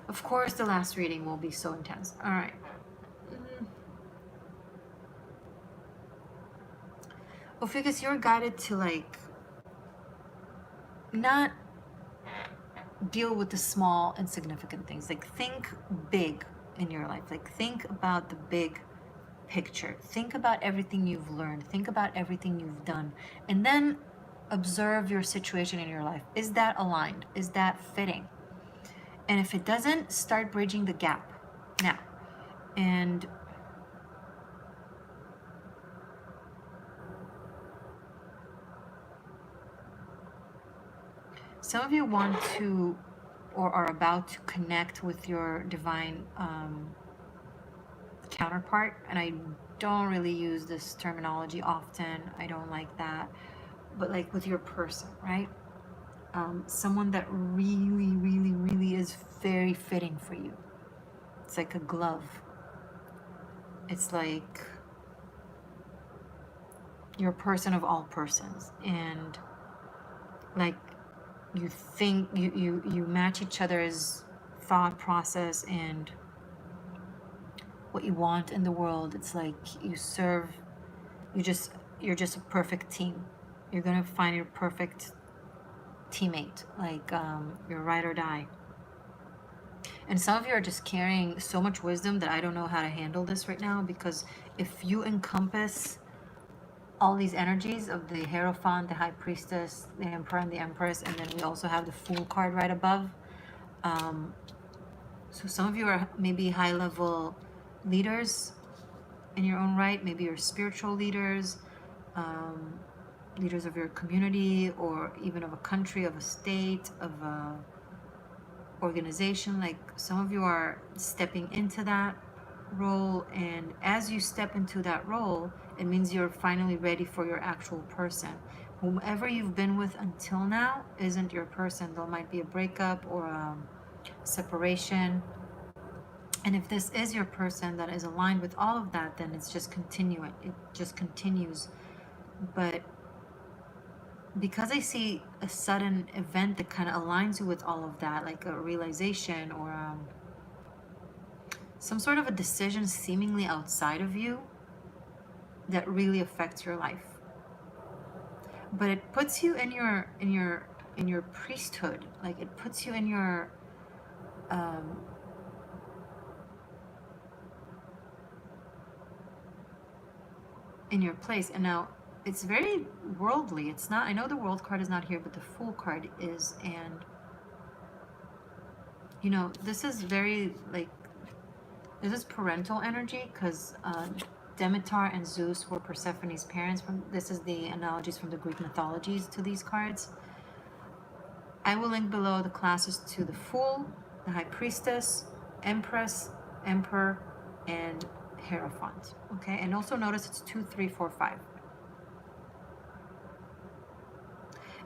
Of course the last reading will be so intense. All right. Ophiuchus, you're guided to like not deal with the small insignificant things. Like think big in your life. Like think about the big picture. Think about everything you've learned. Think about everything you've done. And then observe your situation in your life. Is that aligned? Is that fitting? And if it doesn't, start bridging the gap now. And some of you want to or are about to connect with your divine counterpart. And I don't really use this terminology often. I don't like that. But like with your person, right? Someone that really, really, really is very fitting for you. It's like a glove. It's like you're a person of all persons. And like you think you match each other's thought process and what you want in the world. It's like you're just a perfect team. You're gonna find your perfect teammate, like your ride or die. And some of you are just carrying so much wisdom that I don't know how to handle this right now, because if you encompass all these energies of the Hierophant, the High Priestess, the Emperor and the Empress, and then we also have the Fool card right above. So some of you are maybe high-level leaders in your own right. Maybe you're spiritual leaders, leaders of your community, or even of a country, of a state, of a organization. Like some of you are stepping into that role, and as you step into that role, it means you're finally ready for your actual person. Whomever you've been with until now isn't your person. There might be a breakup or a separation. And if this is your person that is aligned with all of that, then it's just continuing. It just continues. But because I see a sudden event that kind of aligns you with all of that, like a realization or some sort of a decision seemingly outside of you that really affects your life. But it puts you in your priesthood. Like it puts you in your place. And now it's very worldly. It's not, I know the World card is not here, but the Fool card is. And you know, this is very like, this is parental energy, because Demeter and Zeus were Persephone's parents. This is the analogies from the Greek mythologies to these cards. I will link below the classes to the Fool, the High Priestess, Empress, Emperor, and Hierophant. Okay, and also notice it's 2, 3, 4, 5.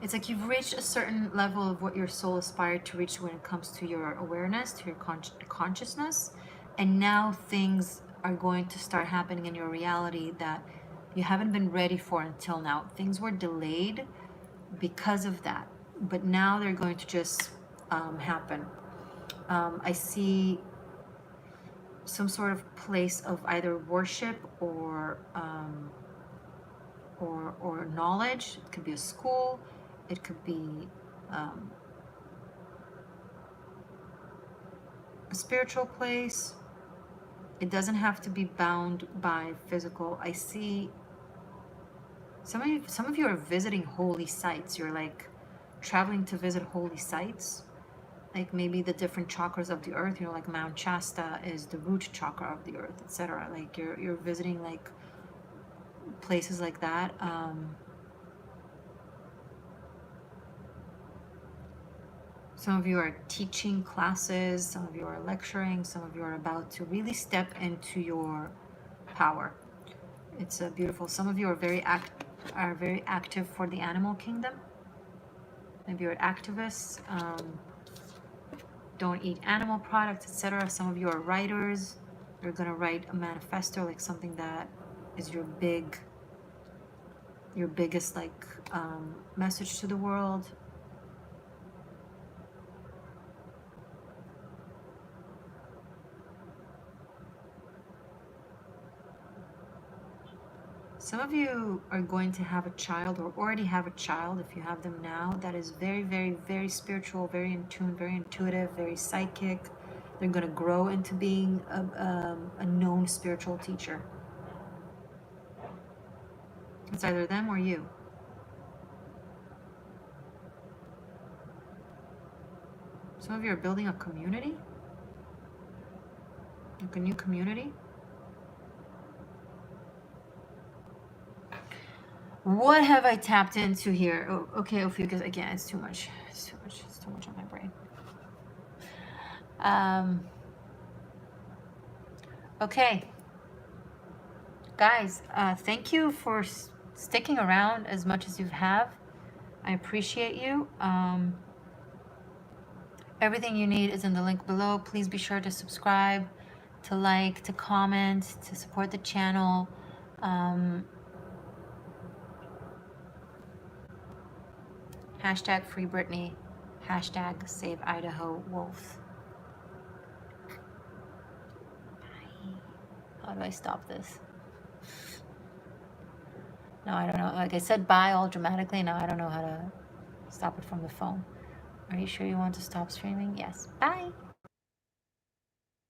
It's like you've reached a certain level of what your soul aspired to reach when it comes to your awareness, to your consciousness, and now things are going to start happening in your reality that you haven't been ready for until now. Things were delayed because of that, but now they're going to just happen. I see some sort of place of either worship or knowledge. It could be a school. It could be a spiritual place. It doesn't have to be bound by physical. I see some of you are visiting holy sites. You're like traveling to visit holy sites. Like maybe the different chakras of the earth, you know, like Mount Shasta is the root chakra of the earth, etc. Like you're visiting like places like that. Some of you are teaching classes, some of you are lecturing, some of you are about to really step into your power. It's a beautiful. Some of you are very active for the animal kingdom. Maybe you're activists. Don't eat animal products, etc. Some of you are writers. You're gonna write a manifesto, like something that is your biggest like message to the world. Some of you are going to have a child or already have a child, if you have them now, that is very, very, very spiritual, very in tune, very intuitive, very psychic. They're going to grow into being a known spiritual teacher. It's either them or you. Some of you are building a community, like a new community. What have I tapped into here? Oh, okay, Ophiuchus, again, it's too much. It's too much. It's too much on my brain. Okay. Guys, thank you for sticking around as much as you have. I appreciate you. Everything you need is in the link below. Please be sure to subscribe, to like, to comment, to support the channel. Hashtag Free Britney. Hashtag Save Idaho Wolf. Bye. How do I stop this? No, I don't know. Like I said bye all dramatically. Now I don't know how to stop it from the phone. Are you sure you want to stop streaming? Yes. Bye.